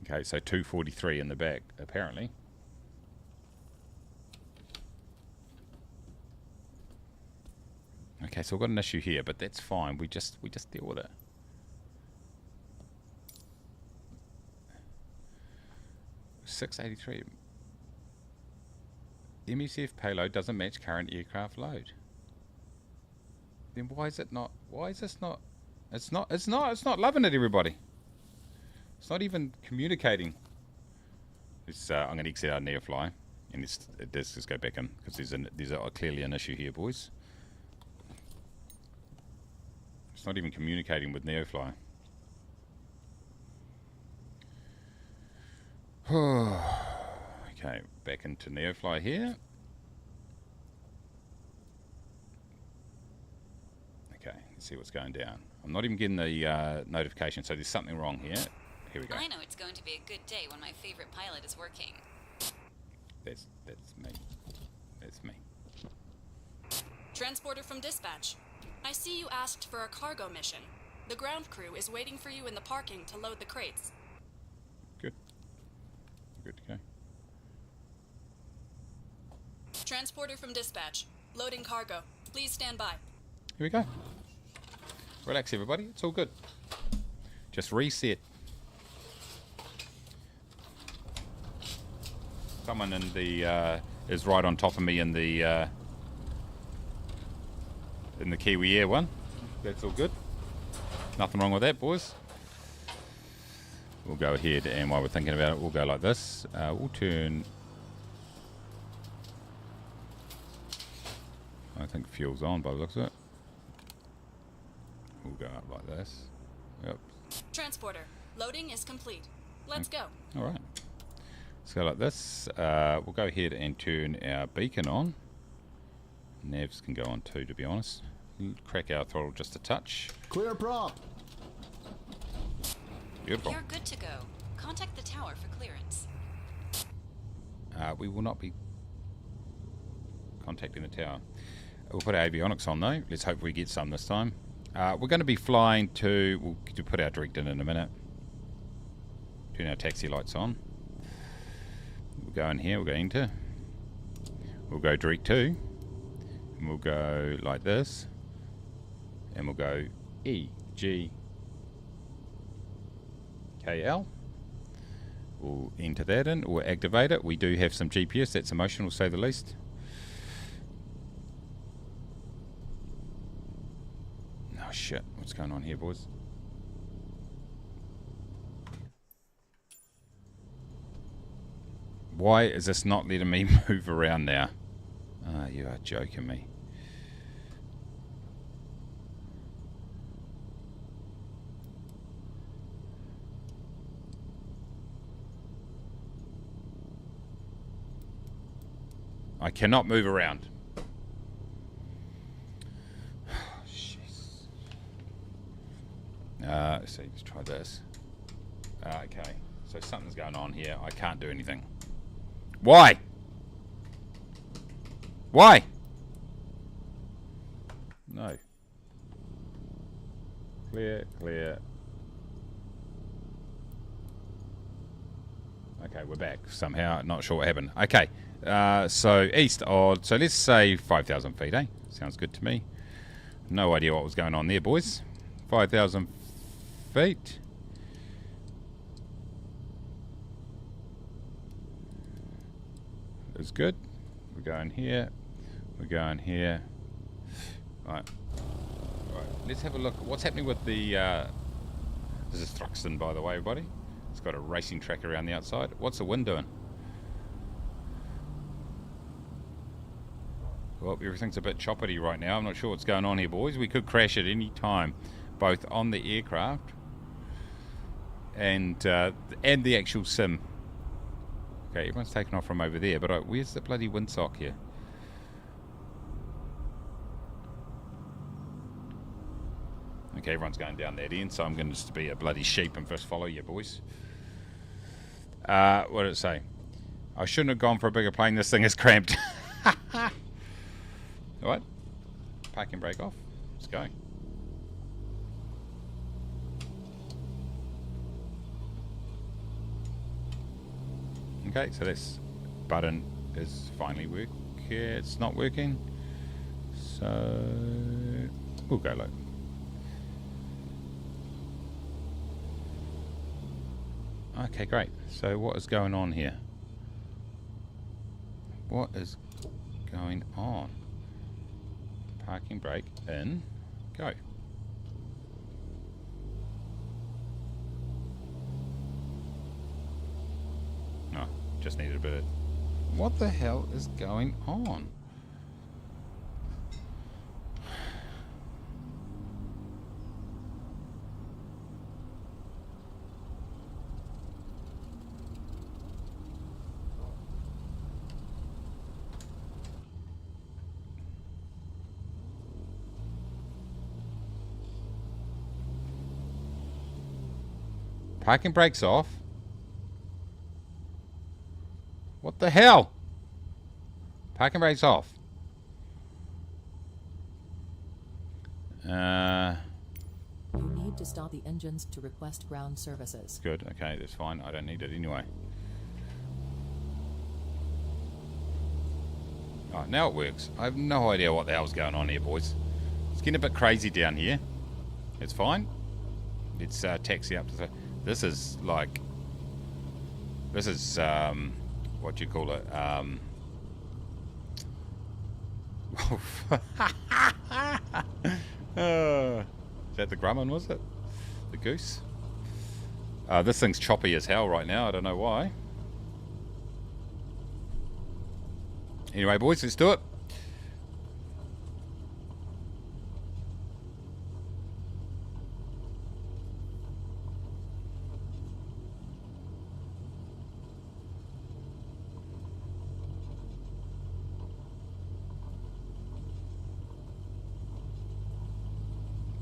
Okay, so 243 in the back, apparently. Okay, so we've got an issue here, but that's fine. We just deal with it. $683. MECF payload doesn't match current aircraft load. Then why is it not? Why is this not? It's not loving it, everybody. It's not even communicating. It's, I'm going to exit out Neofly, and let's just go back in because there's clearly an issue here, boys. It's not even communicating with Neofly. Okay, back into Neofly here. Okay, let's see what's going down. I'm not even getting the notification, so there's something wrong here. Here we go. I know it's going to be a good day when my favorite pilot is working. That's me. That's me. Transporter from dispatch. I see you asked for a cargo mission. The ground crew is waiting for you in the parking to load the crates. Good. Good to go. Transporter from dispatch. Loading cargo. Please stand by. Here we go. Relax, everybody. It's all good. Just reset. Someone in the is right on top of me in the Kiwi Air one. That's all good. Nothing wrong with that, boys. We'll go ahead, and while we're thinking about it, we'll go like this. We'll turn. I think fuel's on by the looks of it. We'll go up like this. Yep. Transporter. Loading is complete. Let's go. All right. Let's go like this. We'll go ahead and turn our beacon on. Navs can go on too, to be honest. Crack our throttle just a touch. Clear prop. Beautiful. You're good to go. Contact the tower for clearance. We will not be contacting the tower. We'll put our avionics on though. Let's hope we get some this time. We're going to be flying to... We'll put our direct in a minute. Turn our taxi lights on. We'll go in here. We'll go enter. We'll go direct to. And we'll go like this. And we'll go E, G, K, L. We'll enter that in. We'll activate it. We do have some GPS. That's emotional, to say the least. Oh shit. What's going on here, boys? Why is this not letting me move around now? Ah, you are joking me. I cannot move around. So let's try this. Okay, so something's going on here. I can't do anything. Why? Why? No. Clear, clear. Okay, we're back somehow. Not sure what happened. Okay, so east of, so let's say 5,000 feet, eh? Sounds good to me. No idea what was going on there, boys. 5,000 feet. It's good. We're going here. We're going here. Right. Right. Let's have a look. What's happening with the... this is Thruxton, by the way, everybody. It's got a racing track around the outside. What's the wind doing? Well, everything's a bit choppity right now. I'm not sure what's going on here, boys. We could crash at any time, both on the aircraft and the actual sim. Okay, everyone's taken off from over there, but where's the bloody windsock here? Okay, everyone's going down that end, so I'm going to just be a bloody sheep and first follow you, boys. What did it say? I shouldn't have gone for a bigger plane. This thing is cramped. Alright. Parking brake off. Let's go. Okay, so this button is finally working. It's not working. So we'll go low. Okay, great. So what is going on here? What is going on? Parking brake in. Go. Oh, just needed a bit of... What the hell is going on? Parking brakes off. What the hell? Parking brakes off. You need to start the engines to request ground services. Good, okay, that's fine. I don't need it anyway. Alright, now it works. I have no idea what the hell's going on here, boys. It's getting a bit crazy down here. It's fine. It's taxi up to the... This is like... This is, what do you call it? Is that the Grumman, was it? The goose? This thing's choppy as hell right now. I don't know why. Anyway, boys, let's do it.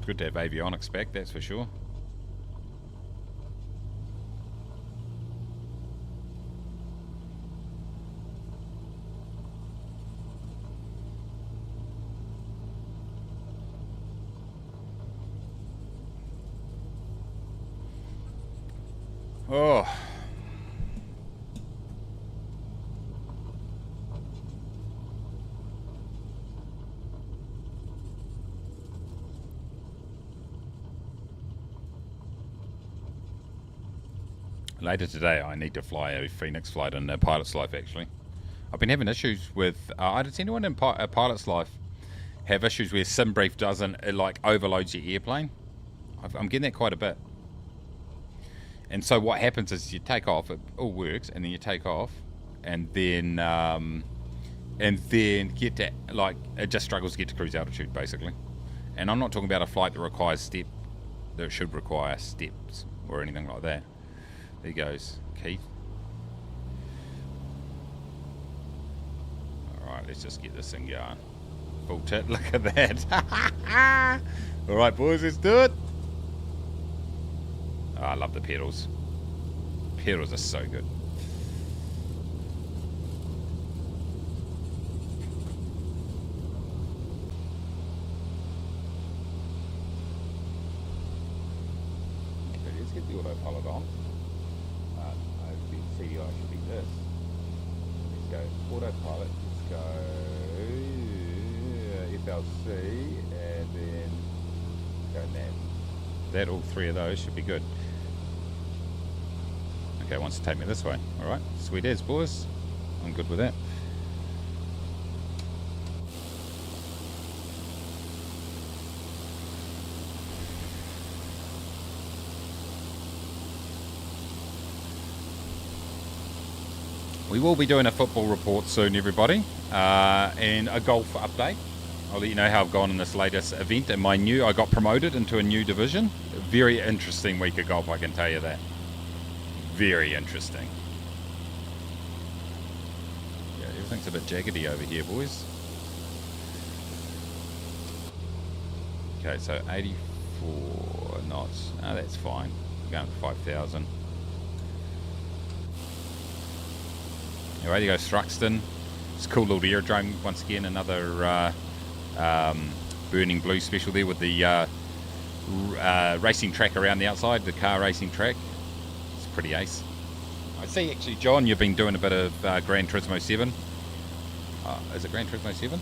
Good to have avionics back, that's for sure. Oh. Later today, I need to fly a Phoenix flight in a pilot's life, actually. I've been having issues with... does anyone in a pilot's life have issues where SimBrief doesn't, like, overloads your airplane? I'm getting that quite a bit. And so what happens is you take off, it all works, and then you take off, and then get to, like, it just struggles to get to cruise altitude, basically. And I'm not talking about a flight that requires that should require steps or anything like that. There goes Keith. Alright, let's just get this thing going. Full tit, look at that. Alright, boys, let's do it. Oh, I love the pedals. Pedals are so good. Okay, let's get the autopilot on. CDI should be this. Let's go autopilot, let's go FLC, and then go nav. That, all three of those should be good. Okay, it wants to take me this way. Alright, sweet as, boys. I'm good with that. We will be doing a football report soon, everybody, and a golf update. I'll let you know how I've gone in this latest event. And I got promoted into a new division. A very interesting week of golf, I can tell you that. Very interesting. Yeah, everything's a bit jaggedy over here, boys. Okay, so 84 knots. Oh, that's fine. We're going for 5,000. Alright, you go Thruxton. It's a cool little aerodrome. Once again, another burning blue special there with the racing track around the outside, the car racing track. It's pretty ace. I see, actually, John, you've been doing a bit of Gran Turismo 7. Is it Gran Turismo 7?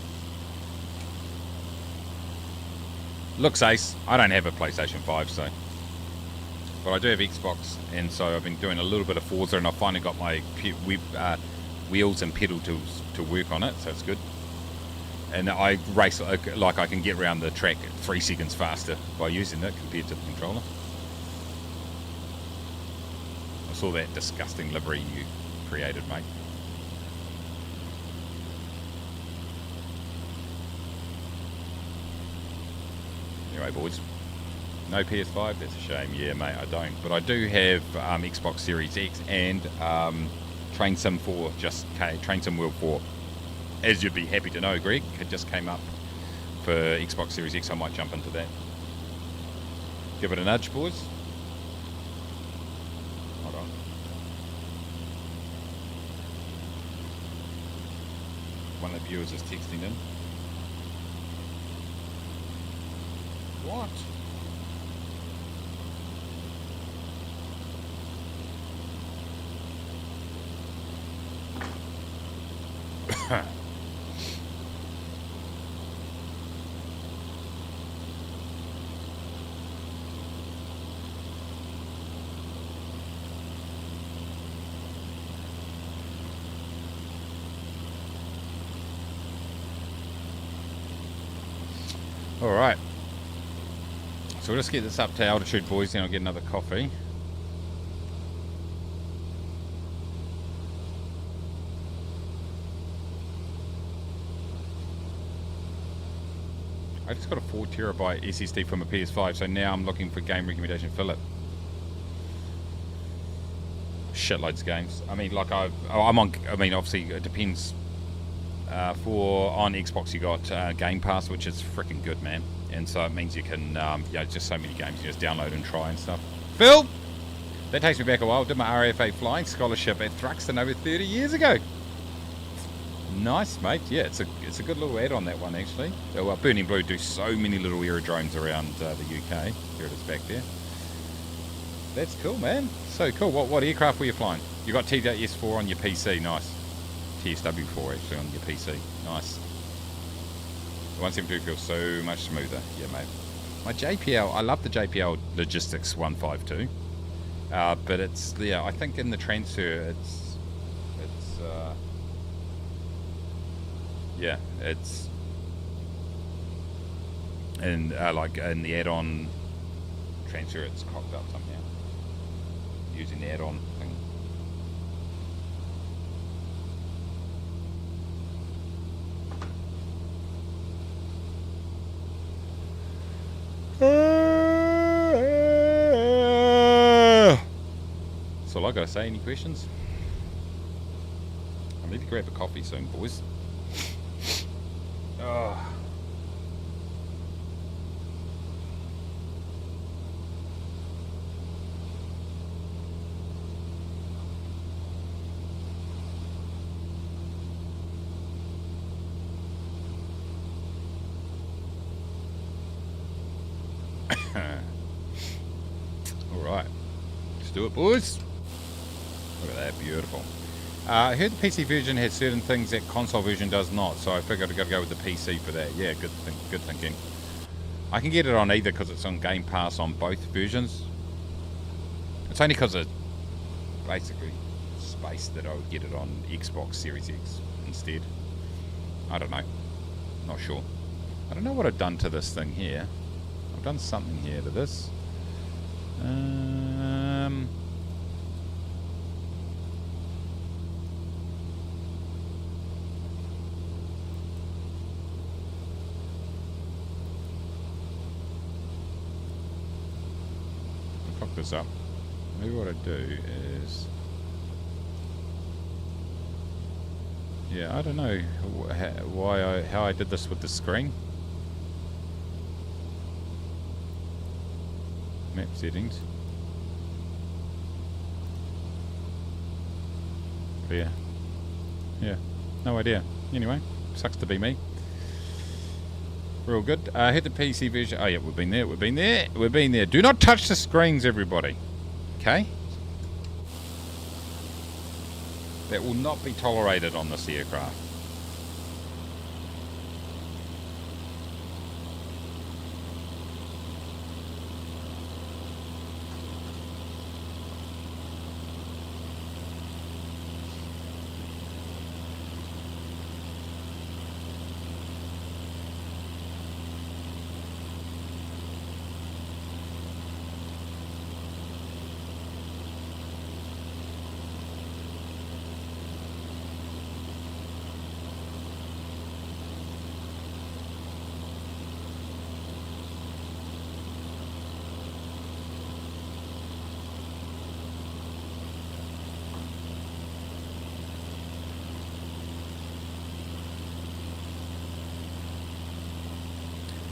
Looks ace. I don't have a PlayStation 5, so... But I do have Xbox, and so I've been doing a little bit of Forza, and I've finally got my wheels and pedal tools to work on it, so it's good. And I race like I can get around the track 3 seconds faster by using it compared to the controller. I saw that disgusting livery you created, mate. Anyway, boys, no PS5, that's a shame. Yeah, mate, I don't. But I do have Xbox Series X and Train Sim 4, Train Sim World 4. As you'd be happy to know, Greg, it just came up for Xbox Series X. I might jump into that. Give it a nudge, boys. one of the viewers is texting in. What? Alright. So we'll just get this up to altitude, boys, then I'll get another coffee. I just got a 4TB SSD from a PS5, so now I'm looking for game recommendation. Philip. Shitloads of games. I mean, like I'm on. I mean, obviously it depends. On Xbox you got Game Pass, which is freaking good, man. And so it means you can, just so many games you just download and try and stuff. Phil, that takes me back a while. Did my RFA flying scholarship at Thruxton over 30 years ago. Nice, mate. Yeah, it's a good little add-on, that one, actually. Well, Burning Blue do so many little aerodromes around the UK. Here it is back there. That's cool, man. So cool. What aircraft were you flying? You got TWS4 on your PC. Nice. TSW4 actually on your PC. Nice. The 172 feels so much smoother. Yeah, mate. My JPL, I love the JPL Logistics 152. But it's, I think in the transfer it's in like in the add-on transfer, it's cocked up somehow using the add-on thing. That's all I gotta say. Any questions? I need to grab a coffee soon, boys. Oh. Alright, let's do it, boys. Look at that, beautiful. I heard the PC version has certain things that console version does not, so I figured I've got to go with the PC for that. Yeah, good thinking. I can get it on either because it's on Game Pass on both versions. It's only because of basically space that I would get it on Xbox Series X instead. I don't know. Not sure. I don't know what I've done to this thing here. I've done something here to this. Fuck this up. Maybe what I do is, I don't know how I did this with the screen. Map settings. But yeah, no idea. Anyway, sucks to be me. We're all good. Hit the PC version. Oh yeah, we've been there. Do not touch the screens, everybody. Okay? That will not be tolerated on this aircraft.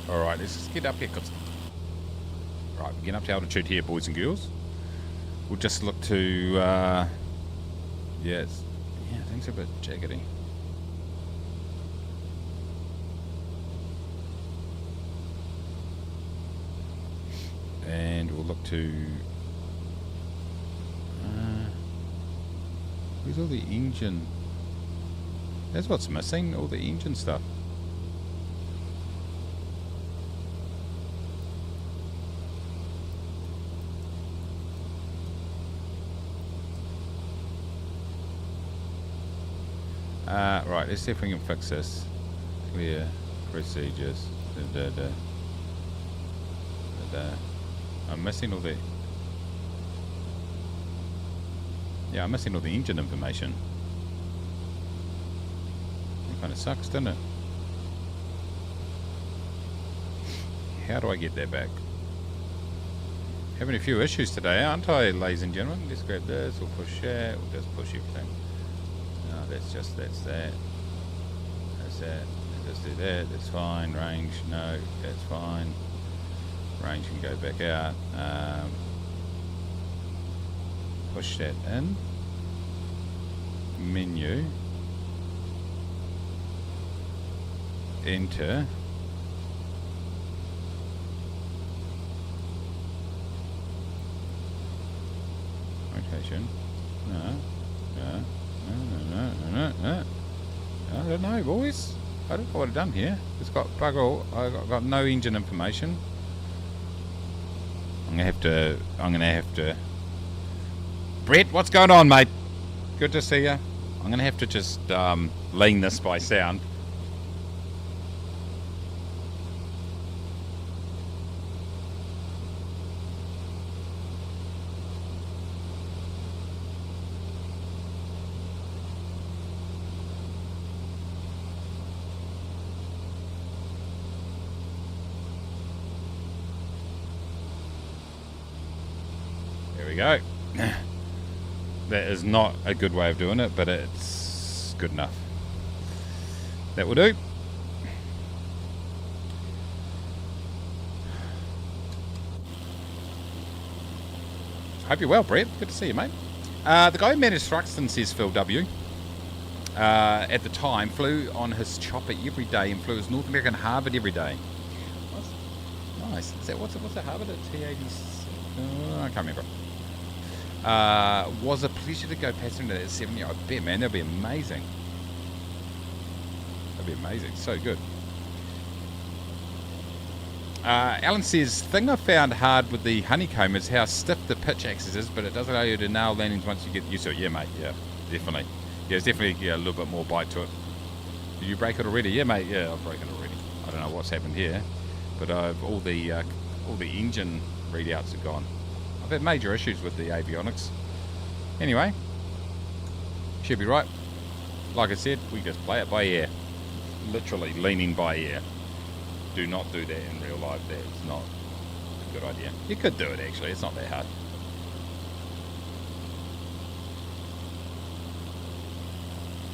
Alright, let's just get up here. Right, we're getting up to altitude here, boys and girls. We'll just look to... things are a bit jaggedy. And we'll look to... where's all the engine? That's what's missing, all the engine stuff. Right, let's see if we can fix this. Clear procedures. I'm missing all the... Yeah, I'm missing all the engine information. That kind of sucks, doesn't it? How do I get that back? Having a few issues today, aren't I, ladies and gentlemen? Let's grab this, we'll push that, we'll just push everything. No, that's that. That's that. Just do that, that's fine. Range, no, that's fine. Range can go back out. Push that in. Menu. Enter. Rotation. No. I don't know, boys. I don't know what I've done here. It's got bug all. I've got no engine information. I'm gonna have to. Brett, what's going on, mate? Good to see you. I'm gonna have to just lean this by sound. There we go. That is not a good way of doing it, but it's good enough. That will do. Hope you're well, Brett. Good to see you, mate. The guy who managed Thruxton, says Phil W. At the time, flew on his chopper every day and flew his North American Harvard every day. Nice. Is that what's the Harvard at T86? I can't remember. Was a pleasure to go past him to that 7-year. I bet, man, that'd be amazing. That'd be amazing. So good. Alan says, thing I found hard with the honeycomb is how stiff the pitch axis is, but it does allow you to nail landings once you get used to it. Yeah, mate. Yeah, definitely. Yeah, there's definitely a little bit more bite to it. Did you break it already? Yeah, mate. Yeah, I've broken it already. I don't know what's happened here, but all the engine readouts are gone. I've had major issues with the avionics. Anyway, should be right. Like I said, we just play it by ear. Literally leaning by ear. Do not do that in real life. That's not a good idea. You could do it actually. It's not that hard.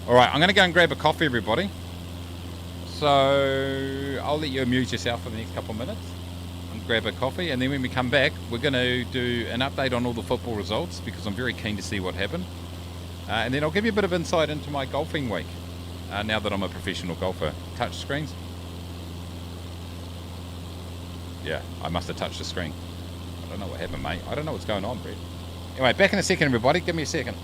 Alright, I'm going to go and grab a coffee, everybody. So I'll let you amuse yourself for the next couple of minutes. Grab a coffee, and then when we come back we're going to do an update on all the football results because I'm very keen to see what happened, and then I'll give you a bit of insight into my golfing week now that I'm a professional golfer. Touch screens. Yeah, I must have touched the screen. I don't know what happened, mate. I don't know what's going on, Brett. Anyway, back in a second, everybody. Give me a second.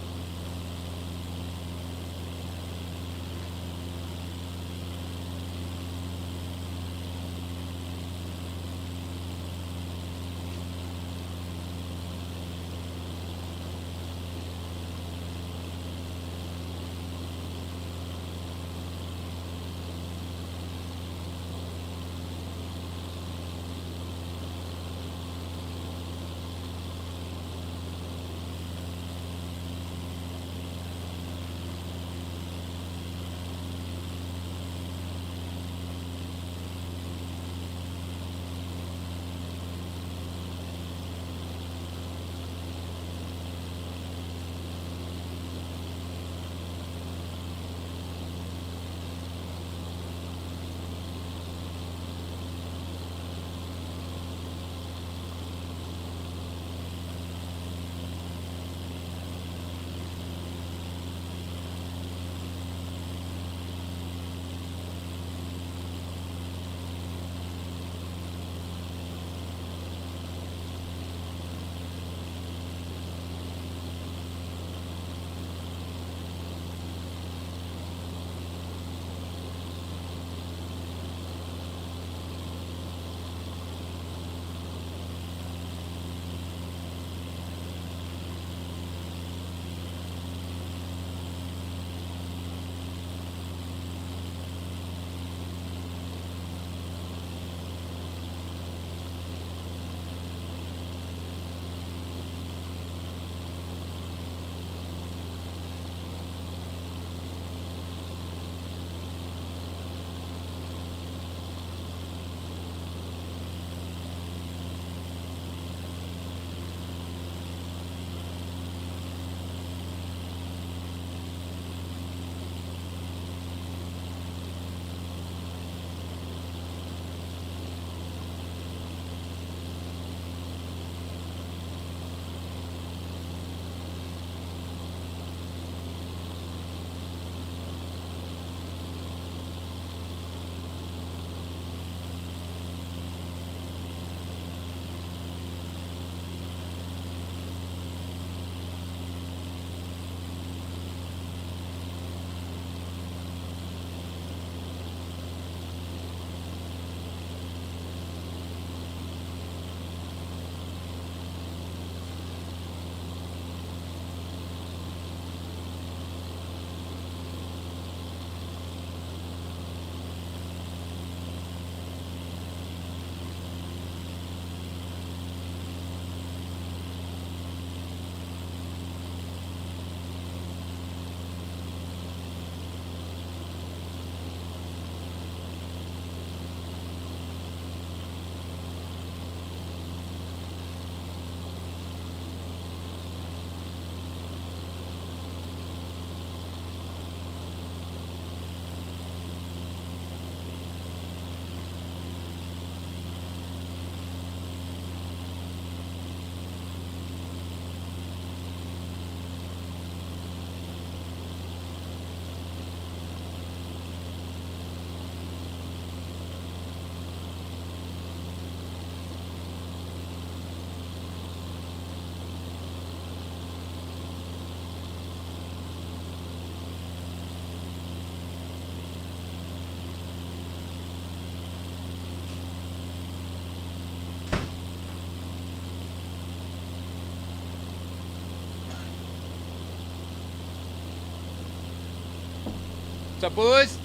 What's up, boys?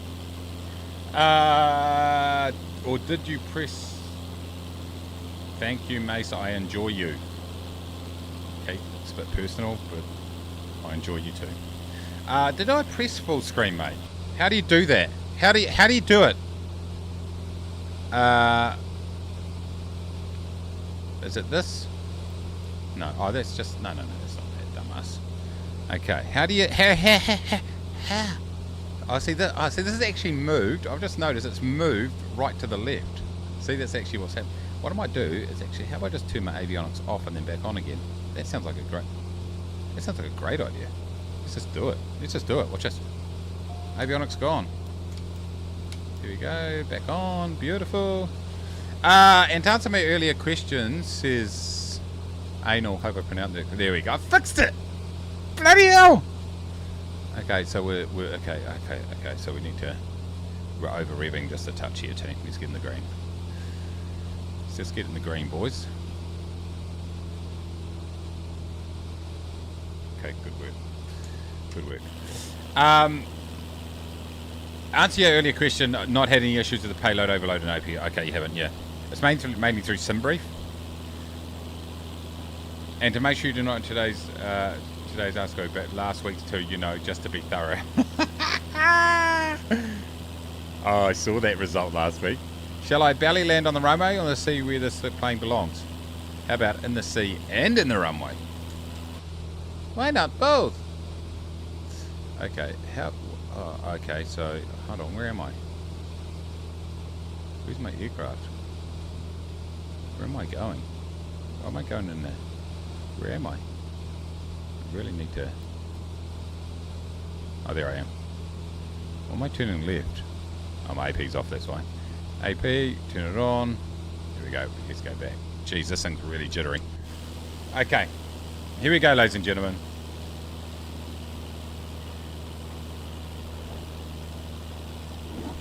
Or did you press... Thank you, Mace. I enjoy you. Okay, it's a bit personal, but I enjoy you too. Did I press full screen, mate? How do you do that? How do you do it? Is it this? No. Oh, that's just... No, that's not that, dumbass. Okay, how do you... How? Oh, see, this is actually moved. I've just noticed it's moved right to the left. See, that's actually what's happening. What I might do is actually... How about I just turn my avionics off and then back on again? That sounds like a great... That sounds like a great idea. Let's just do it. Let's just do it. Watch this. Avionics gone. Here we go. Back on. Beautiful. And to answer my earlier question, says Anal, hope I pronounced it. There we go. I fixed it! Bloody hell! Okay, so we're okay, so we need to... We're over revving just a touch here, team. Let's get in the green. Let's just get in the green, boys. Okay, good work. Good work. Answer your earlier question, not had any issues with the payload overload and OP. Okay, you haven't, yeah. It's mainly through SimBrief. And to make sure you do not today's Ask Go, but last week's too, just to be thorough. Oh, I saw that result last week. Shall I belly land on the runway or the sea where this plane belongs? How about in the sea and in the runway? Why not both? Okay, okay, so, hold on, where am I? Where's my aircraft? Where am I going? Why am I going in there? Where am I? I really need to... Oh, there I am. Why am I turning left? Oh, my AP's off, that's why. AP, turn it on. There we go, let's go back. Jeez, this thing's really jittery. Okay, here we go, ladies and gentlemen.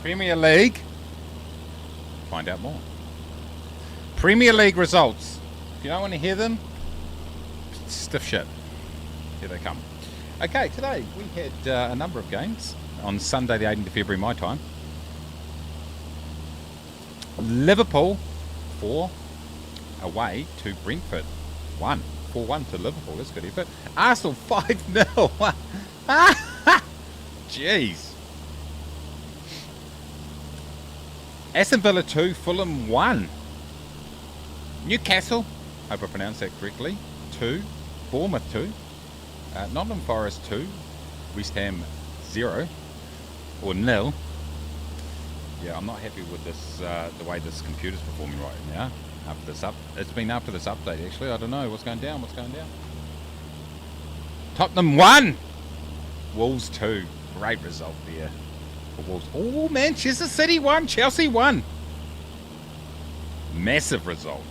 Premier League. Find out more. Premier League results. If you don't want to hear them, stiff shit. Here they come. Okay, today we had a number of games on Sunday the 18th of February my time. Liverpool 4 away to Brentford 1. 4-1 to Liverpool. That's good effort. Arsenal 5-0. Jeez. Aston Villa 2, Fulham 1. Newcastle, hope I pronounced that correctly, 2. Bournemouth 2. Nottingham Forest 2. West Ham 0. Or nil. Yeah, I'm not happy with this, the way this computer's performing right now. After this it's been after this update actually. I don't know what's going down. Tottenham 1. Wolves 2. Great result there. Wolves. Oh, Manchester City 1, Chelsea 1. Massive result.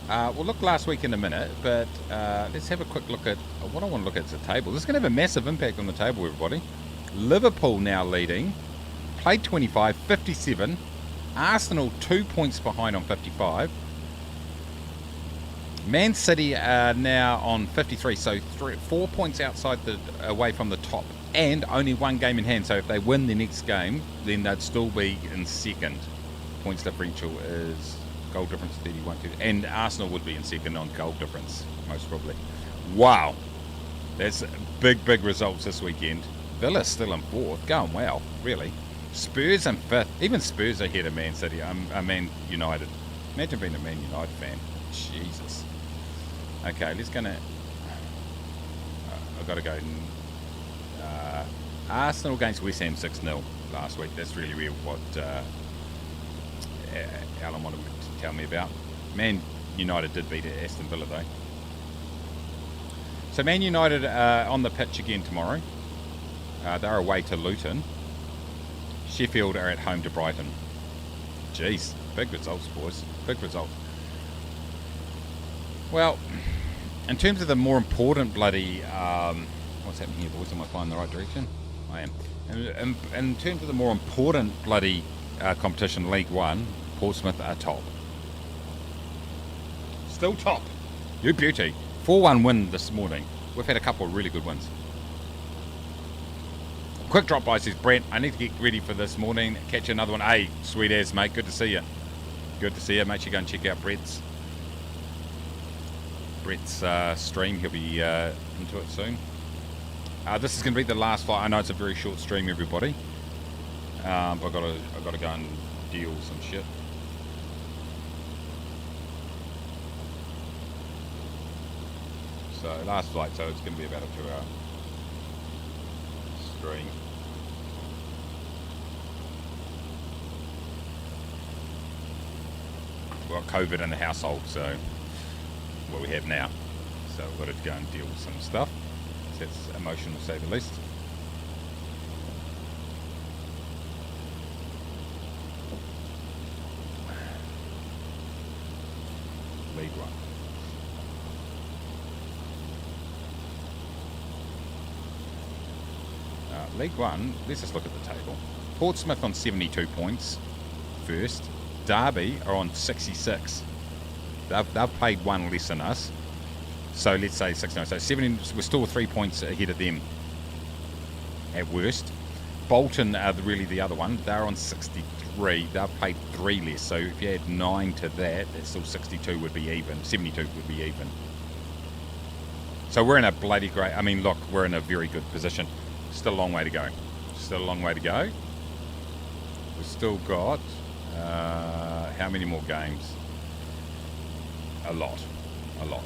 We'll look last week in a minute, but let's have a quick look at what I want to look at is the table. This is going to have a massive impact on the table, everybody. Liverpool now leading. Played 25, 57. Arsenal 2 points behind on 55. Man City are now on 53, so 4 points away from the top. And only one game in hand, so if they win the next game, then they'd still be in second. Points differential is goal difference 31 to, and Arsenal would be in second on goal difference, most probably. Wow, that's big results this weekend. Villa still in fourth, going well, really. Spurs in fifth, even Spurs are ahead of Man City. Man United. Imagine being a Man United fan. Jesus. Okay, let's go. I've got to go. Arsenal against West Ham 6-0 last week. That's really what Alan wanted to tell me about. Man United did beat Aston Villa though. So Man United on the pitch again tomorrow. They're away to Luton. Sheffield are at home to Brighton. Jeez, big results, boys. Big results. Well, in terms of the more important bloody... what's happening here, boys? Am I flying in the right direction? I am. In terms of the more important bloody competition, League One, Portsmouth are top. Still top. You beauty. 4-1 win this morning. We've had a couple of really good wins. Quick drop by, says Brent. I need to get ready for this morning. Catch another one. Hey, sweet as, mate. Good to see you. Good to see you. Make sure you go and check out Brett's stream. He'll be into it soon. This is going to be the last flight. I know it's a very short stream, everybody. But I've got to go and deal some shit. So last flight, so it's going to be about a 2-hour stream. We've got COVID in the household, so what we have now. So we've got to go and deal with some stuff. So it's emotional, to say the least. League One. League One, let's just look at the table. Portsmouth on 72 points first. Derby are on 66. They've played one less than us. So let's say 69. So 70, we're still 3 points ahead of them at worst. Bolton are really the other one. They're on 63. They've played 3 less. So if you add 9 to that, that's still 62 would be even. 72 would be even. So we're in a bloody great... I mean, look, we're in a very good position. Still a long way to go. Still a long way to go. We've still got... how many more games? A lot. A lot.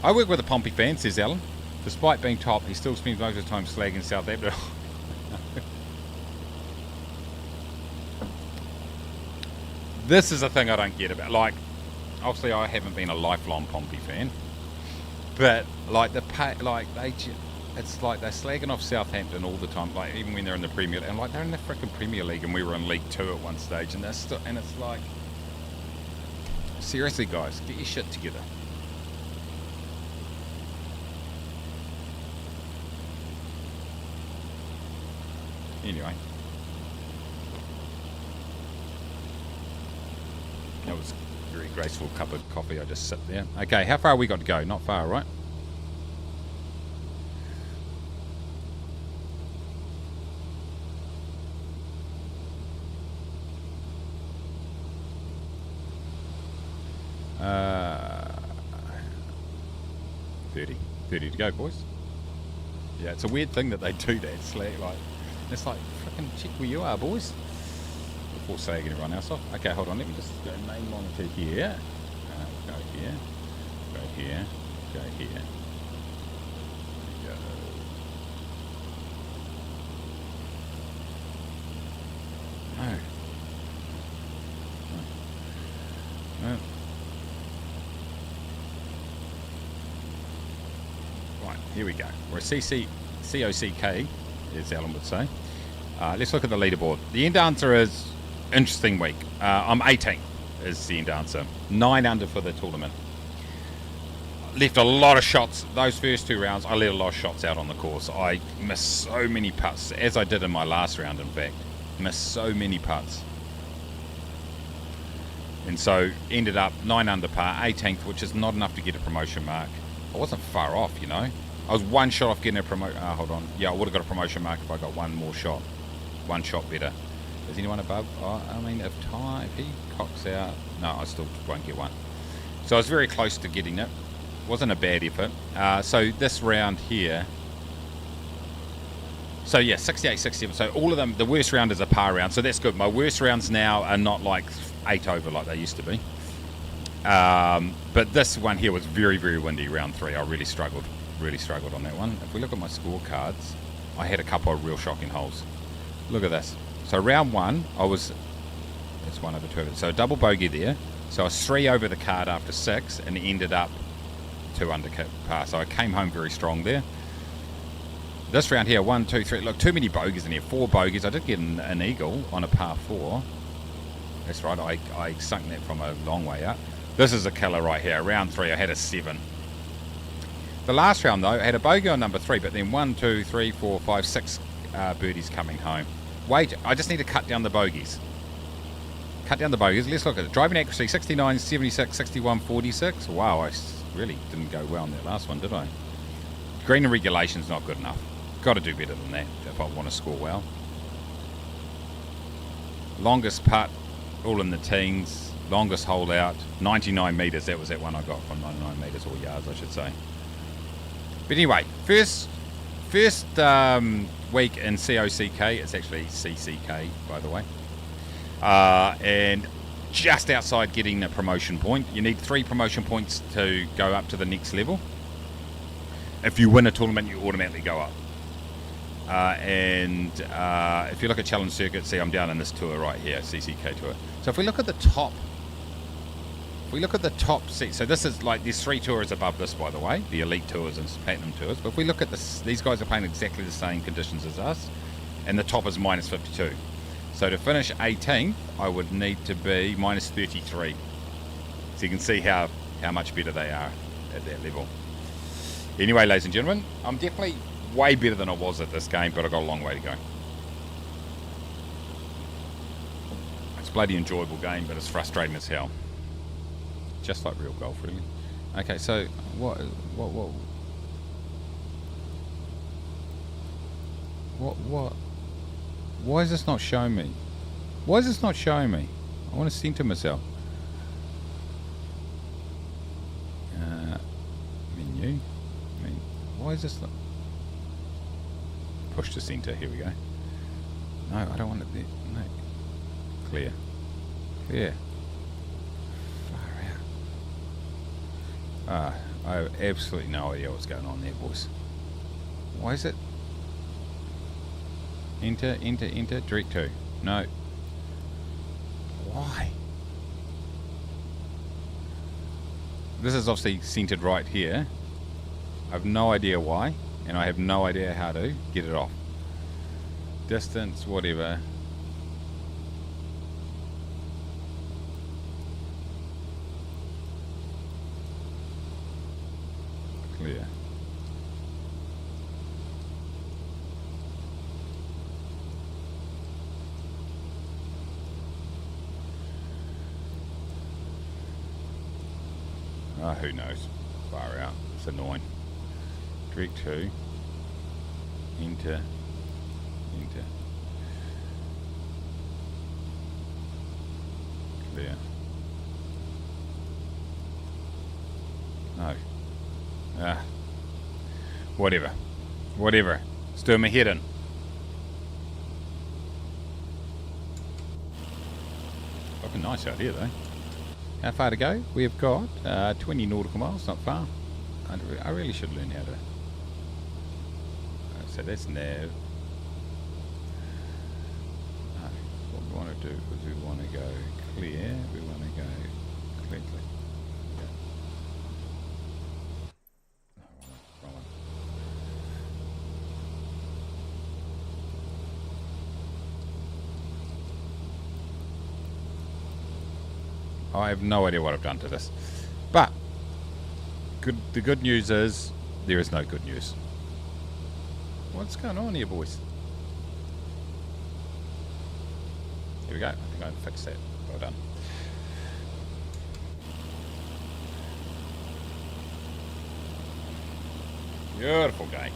I work with a Pompey fan, says Alan. Despite being top, he still spends most of the time slagging Southampton. This is a thing I don't get about. Like, obviously I haven't been a lifelong Pompey fan. But, like, it's like they're slagging off Southampton all the time, like even when they're in the Premier League. And like they're in the freaking Premier League and we were in League 2 at one stage, and they're still, and it's like, seriously guys, get your shit together. Anyway. That was a very graceful cup of coffee. I just sit there. Okay, how far we got to go? Not far, right? Uh, 30 to go, boys. Yeah, it's a weird thing that they do that. It's like fucking check where you are, boys, before slagging everyone else off. Okay, hold on. Let me just go main monitor here. Go here. Go here. Go here. Go. No. No. Right, here we go. We're a COCK, as Alan would say. Let's look at the leaderboard. The end answer is interesting week. I'm 18th is the end answer. 9 under for the tournament. Left a lot of shots. Those first 2 rounds, I let a lot of shots out on the course. I missed so many putts, as I did in my last round, in fact. Missed so many putts. And so ended up 9 under par, 18th, which is not enough to get a promotion mark. I wasn't far off, you know. I was 1 shot off getting a promotion. Hold on. Yeah, I would have got a promotion mark if I got 1 more shot. 1 shot better. Is anyone above? I mean, if he cocks out, no, I still won't get 1. So I was very close to getting it. Wasn't a bad effort. So this round here. So yeah, 68, 67. So all of them, the worst round is a par round. So that's good. My worst rounds now are not like 8 over like they used to be. But this one here was very, very windy, round 3. I really struggled on that one. If we look at my scorecards, I had a couple of real shocking holes. Look at this. So round 1, that's 1 over 2 over. So a double bogey there. So I was 3 over the card after 6 and ended up 2 under par. So I came home very strong there. This round here, 1, 2, 3. Look, too many bogeys in here. 4 bogeys. I did get an eagle on a par 4. That's right. I sunk that from a long way up. This is a killer right here. Round 3, I had a 7. The last round, though, I had a bogey on number 3, but then 1, 2, 3, 4, 5, 6 birdies coming home. Wait, I just need to cut down the bogeys. Cut down the bogeys. Let's look at it. Driving accuracy, 69, 76, 61, 46. Wow, I really didn't go well on that last one, did I? Green and regulation's not good enough. Got to do better than that if I want to score well. Longest putt, all in the teens. Longest hole out, 99 metres. That was that one I got from 99 metres, or yards, I should say. But anyway, first week in COCK. It's actually CCK, by the way. And just outside getting a promotion point. You need 3 promotion points to go up to the next level. If you win a tournament, you automatically go up. And if you look at Challenge Circuit, see I'm down in this tour right here, CCK tour. So if we look at the top, seat, so this is like, there's 3 tours above this, by the way, the Elite Tours and Platinum Tours. But if we look at this, these guys are playing exactly the same conditions as us, and the top is minus 52. So to finish 18th, I would need to be minus 33. So you can see how much better they are at that level. Anyway, ladies and gentlemen, I'm definitely way better than I was at this game, but I've got a long way to go. It's a bloody enjoyable game, but it's frustrating as hell. Just like real golf, really. Okay, so what? Why is this not showing me? Why is this not showing me? I want to center myself. Menu. Why is this not... Push to center. Here we go. No, I don't want it there. No. Clear. Clear. Far out. I have absolutely no idea what's going on there, boys. Why is it? Enter, direct to. No. Why? This is obviously centered right here. I have no idea why, and I have no idea how to get it off. Distance, whatever. Clear. Who knows? Far out. It's annoying. Direct to. Enter. Clear. No. Whatever. Stir my head in. Looking nice out here, though. How far to go? We've got 20 nautical miles, not far. I really should learn how to... So that's nav. What we want to do is we want to go clear. We want to go clear. No, wrong one. I have no idea what I've done to this. But the good news is there is no good news. What's going on here, boys? Here we go. I think I fixed that. Well done. Beautiful game.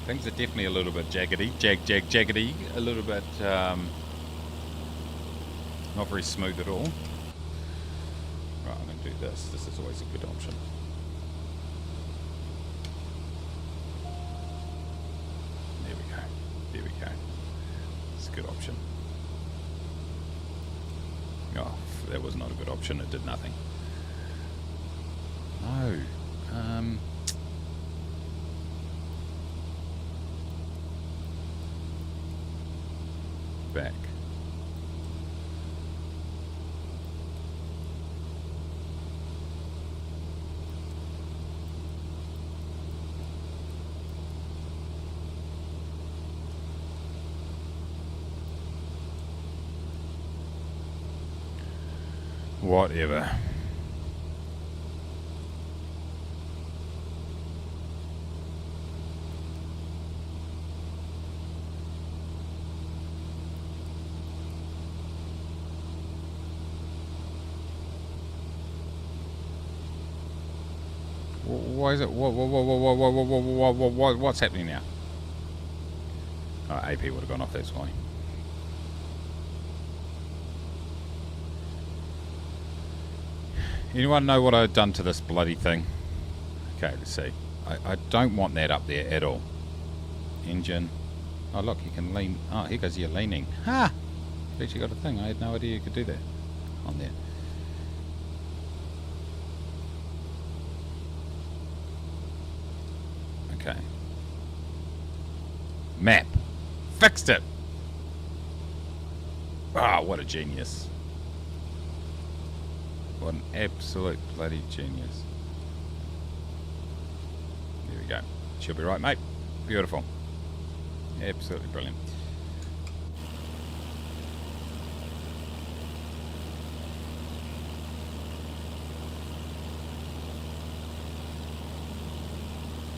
Things are definitely a little bit jaggedy, jaggedy, a little bit not very smooth at all. Right, I'm going to do this. This is always a good option. There we go. It's a good option. Oh, that was not a good option. It did nothing. No. Back. Whatever. Why is it? What's happening now? Oh, AP would have gone off, that's why. Anyone know what I've done to this bloody thing? Okay, let's see. I don't want that up there at all. Engine. Oh, look, you can lean. Oh, here goes your leaning. Ha! You've actually got a thing. I had no idea you could do that on there. Okay. Map. Fixed it! Ah, what a genius. What an absolute bloody genius. There we go. She'll be right, mate. Beautiful. Absolutely brilliant.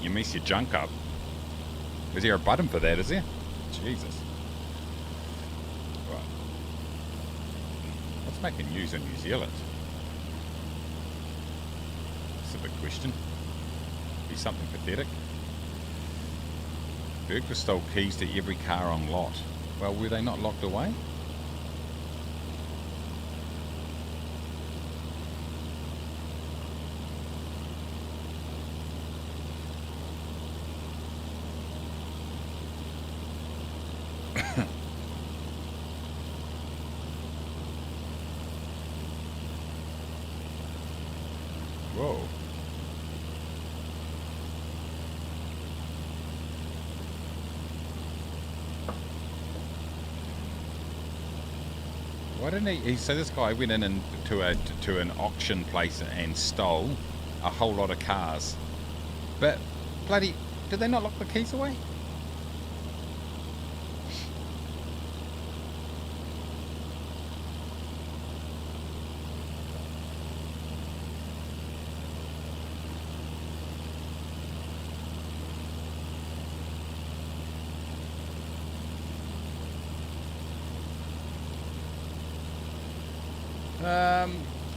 You mess your junk up. Is there a button for that, is there? Jesus. Right. What's making news in New Zealand? That's a big question. Be something pathetic. Burglar stole keys to every car on lot. Well, were they not locked away? Whoa. Why didn't he? So this guy went in to an auction place and stole a whole lot of cars. But bloody, did they not lock the keys away?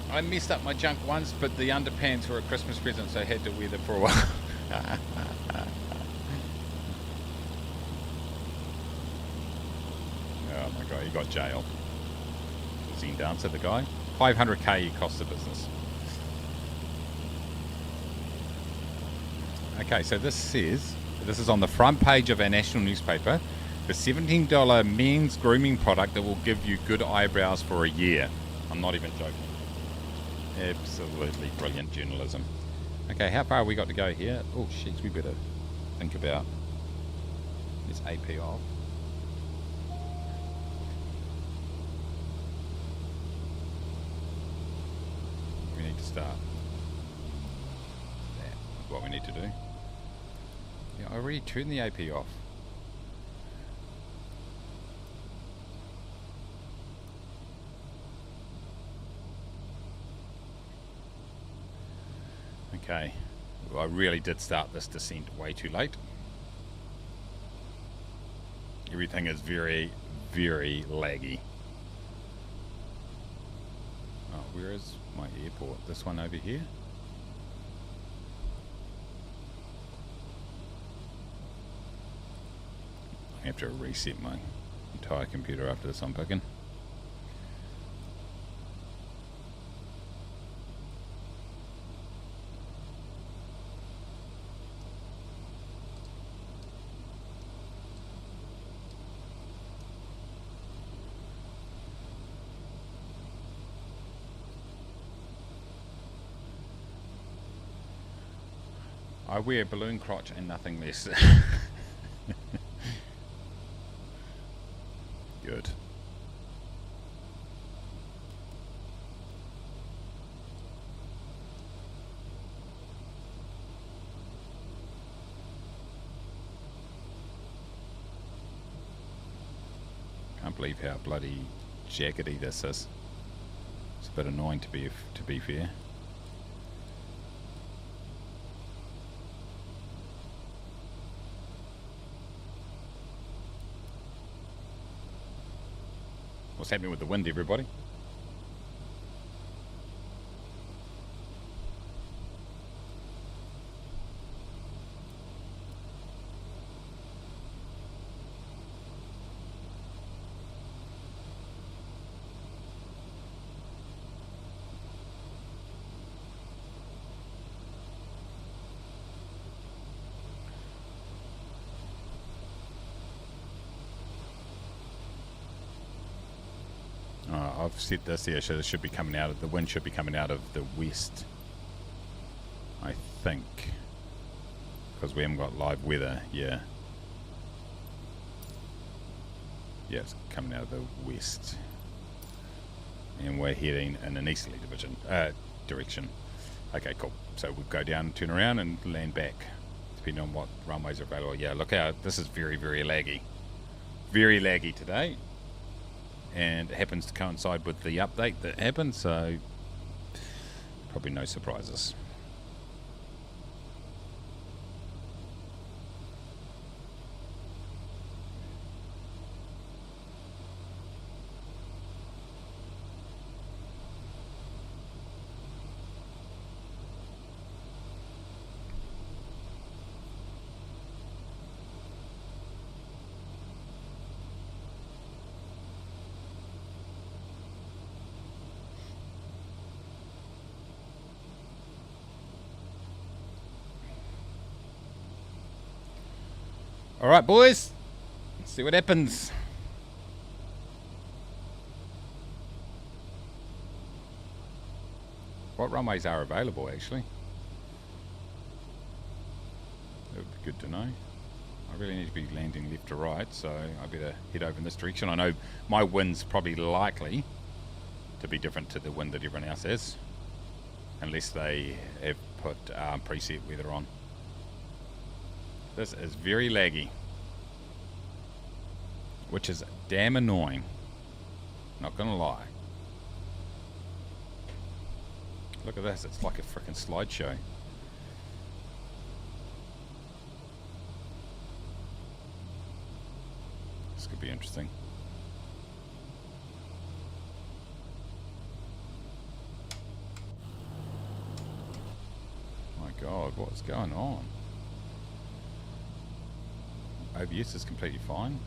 I messed up my junk once, but the underpants were a Christmas present, so I had to wear them for a while. Oh my god, he got jailed. Scene dancer, the guy. 500k he cost the business. Okay, so this says, this is on the front page of our national newspaper, the $17 men's grooming product that will give you good eyebrows for a year. I'm not even joking. Absolutely brilliant journalism. Okay, how far have we got to go here? Oh, sheets, we better think about this AP off. We need to start. That's what we need to do. Yeah, I already turned the AP off. Okay, well, I really did start this descent way too late. Everything is very, very laggy. Oh, where is my airport? This one over here? I have to reset my entire computer after this unpacking. I wear balloon crotch and nothing less. Good. Can't believe how bloody jackety this is. It's a bit annoying to be fair. What's happening with the wind, everybody? I've set this here, so this should be coming out of, the wind should be coming out of the west, I think, because we haven't got live weather. Yeah, it's coming out of the west, and we're heading in an easterly direction. Okay, cool. So we'll go down, turn around, and land back, depending on what runways are available. Yeah, look out, this is very, very laggy. Very laggy today. And it happens to coincide with the update that happened, so probably no surprises. Alright, boys, let's see what happens. What runways are available, actually? That would be good to know. I really need to be landing left to right, so I better head over in this direction. I know my wind's probably likely to be different to the wind that everyone else has, unless they have put preset weather on. This is very laggy, which is damn annoying, not gonna lie. Look at this, it's like a freaking slideshow. This could be interesting. My God, what's going on? OBS is completely fine.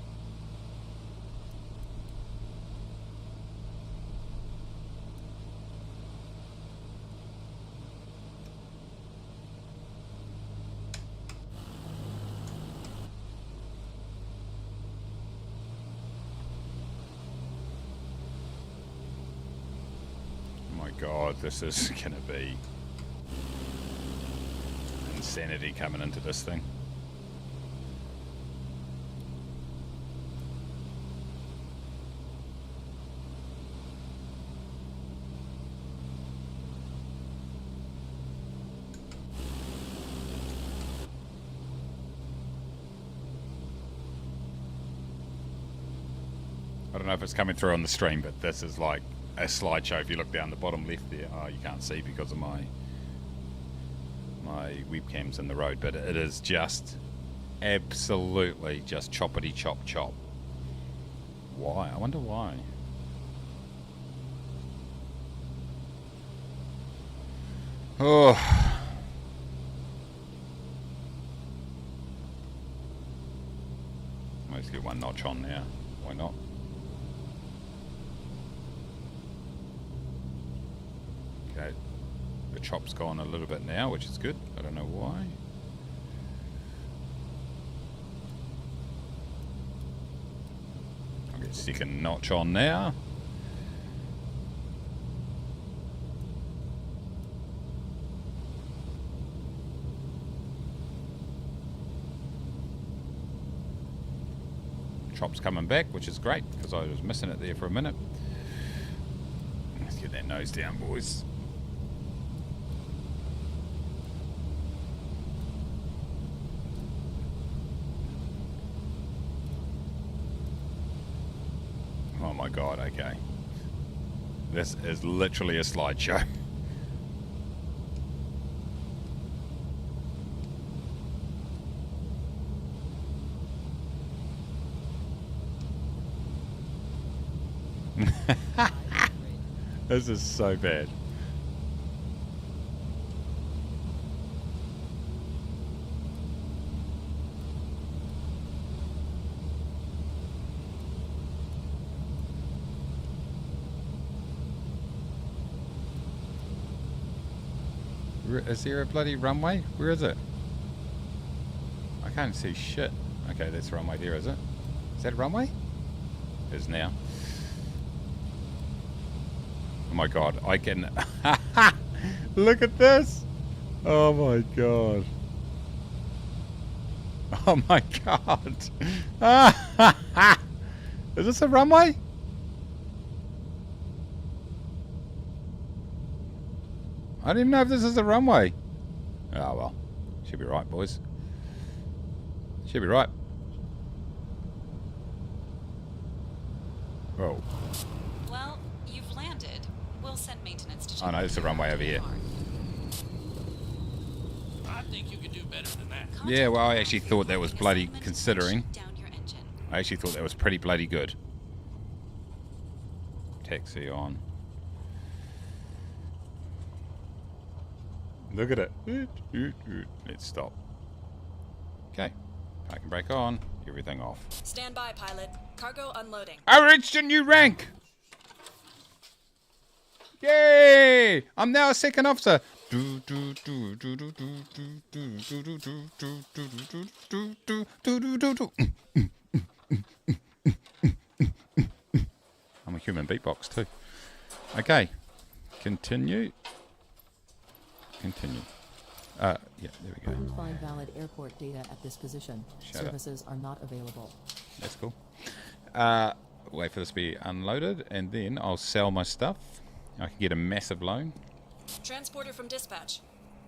Oh my God, this is gonna be insanity coming into this thing. I don't know if it's coming through on the stream, but this is like a slideshow. If you look down the bottom left there, oh, you can't see because of my webcam's in the road, but it is just absolutely just choppity chop chop. Why? I wonder why. Oh. Let's get one notch on now. Why not? Okay, the chop's gone a little bit now, which is good. I don't know why. I'll get second notch on now. Chop's coming back, which is great because I was missing it there for a minute. Let's get that nose down, boys. Oh my God, okay. This is literally a slideshow. This is so bad. Is there a bloody runway? Where is it? I can't see shit. Okay, that's runway there, is it? Is that a runway? It is now. my god, I can... Look at this! Oh my god. Oh my god. Is this a runway? I don't even know if this is a runway. Oh well. Should be right, boys. Should be right. Whoa. Well, you've landed. We'll send maintenance to check. Oh no, it's a runway over here. I think you could do better than that. Yeah, well, I actually thought that was bloody, considering. Down your engine. I actually thought that was pretty bloody good. Taxi on. Look at it. Let's stop. Okay. Parking brake on. Everything off. Stand by, pilot. Cargo unloading. I reached a new rank! Yay! I'm now a second officer. I'm a human beatbox too. Okay. Continue. Continue. Yeah, there we go. Couldn't find valid airport data at this position. Shut up. Services are not available. That's cool. Wait for this to be unloaded, and then I'll sell my stuff. I can get a massive loan. Transporter from dispatch.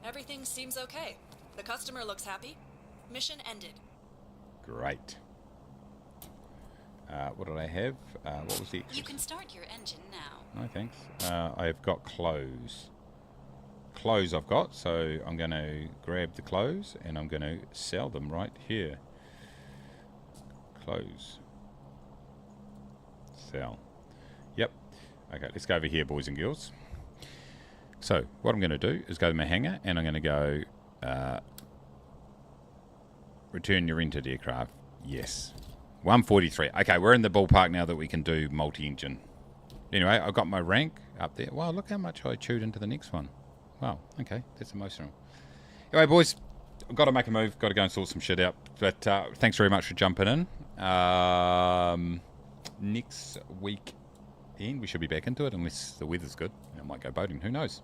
Everything seems okay. The customer looks happy. Mission ended. Great. What did I have? What was the extra? You can start your engine now. No, thanks. I've got clothes. Clothes I've got, so I'm going to grab the clothes and I'm going to sell them right here. Clothes. Sell. Yep. Okay, let's go over here, boys and girls. So, what I'm going to do is go to my hangar and I'm going to go return your rented aircraft. Yes. 143. Okay, we're in the ballpark now that we can do multi-engine. Anyway, I've got my rank up there. Wow, look how much I chewed into the next one. Wow, okay, that's emotional. Anyway, boys, I've got to make a move. Got to go and sort some shit out. But thanks very much for jumping in. Next week we should be back into it, unless the weather's good. I might go boating. Who knows?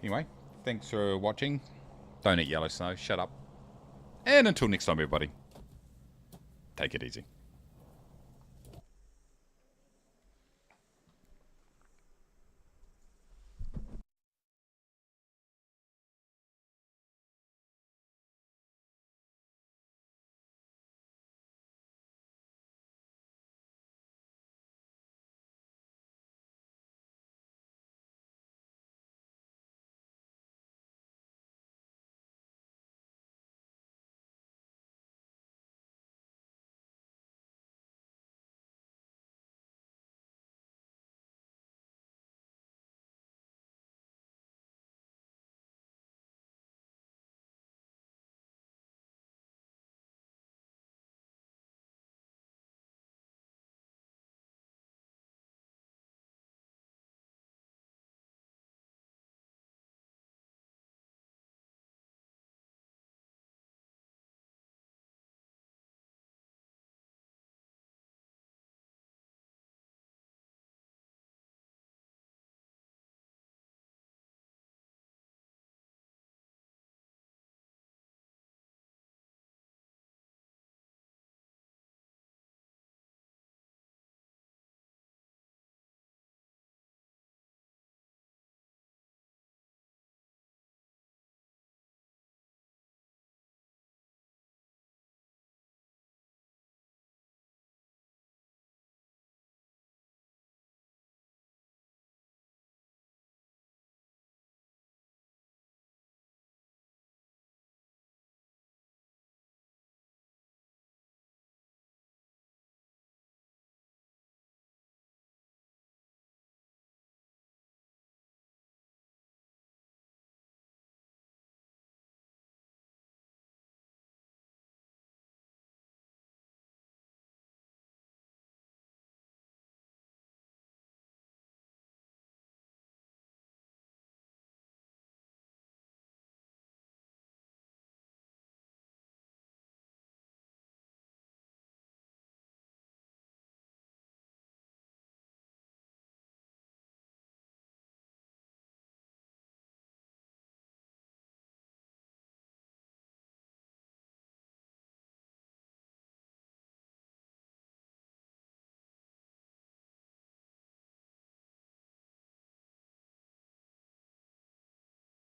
Anyway, thanks for watching. Don't eat yellow snow. Shut up. And until next time, everybody, take it easy.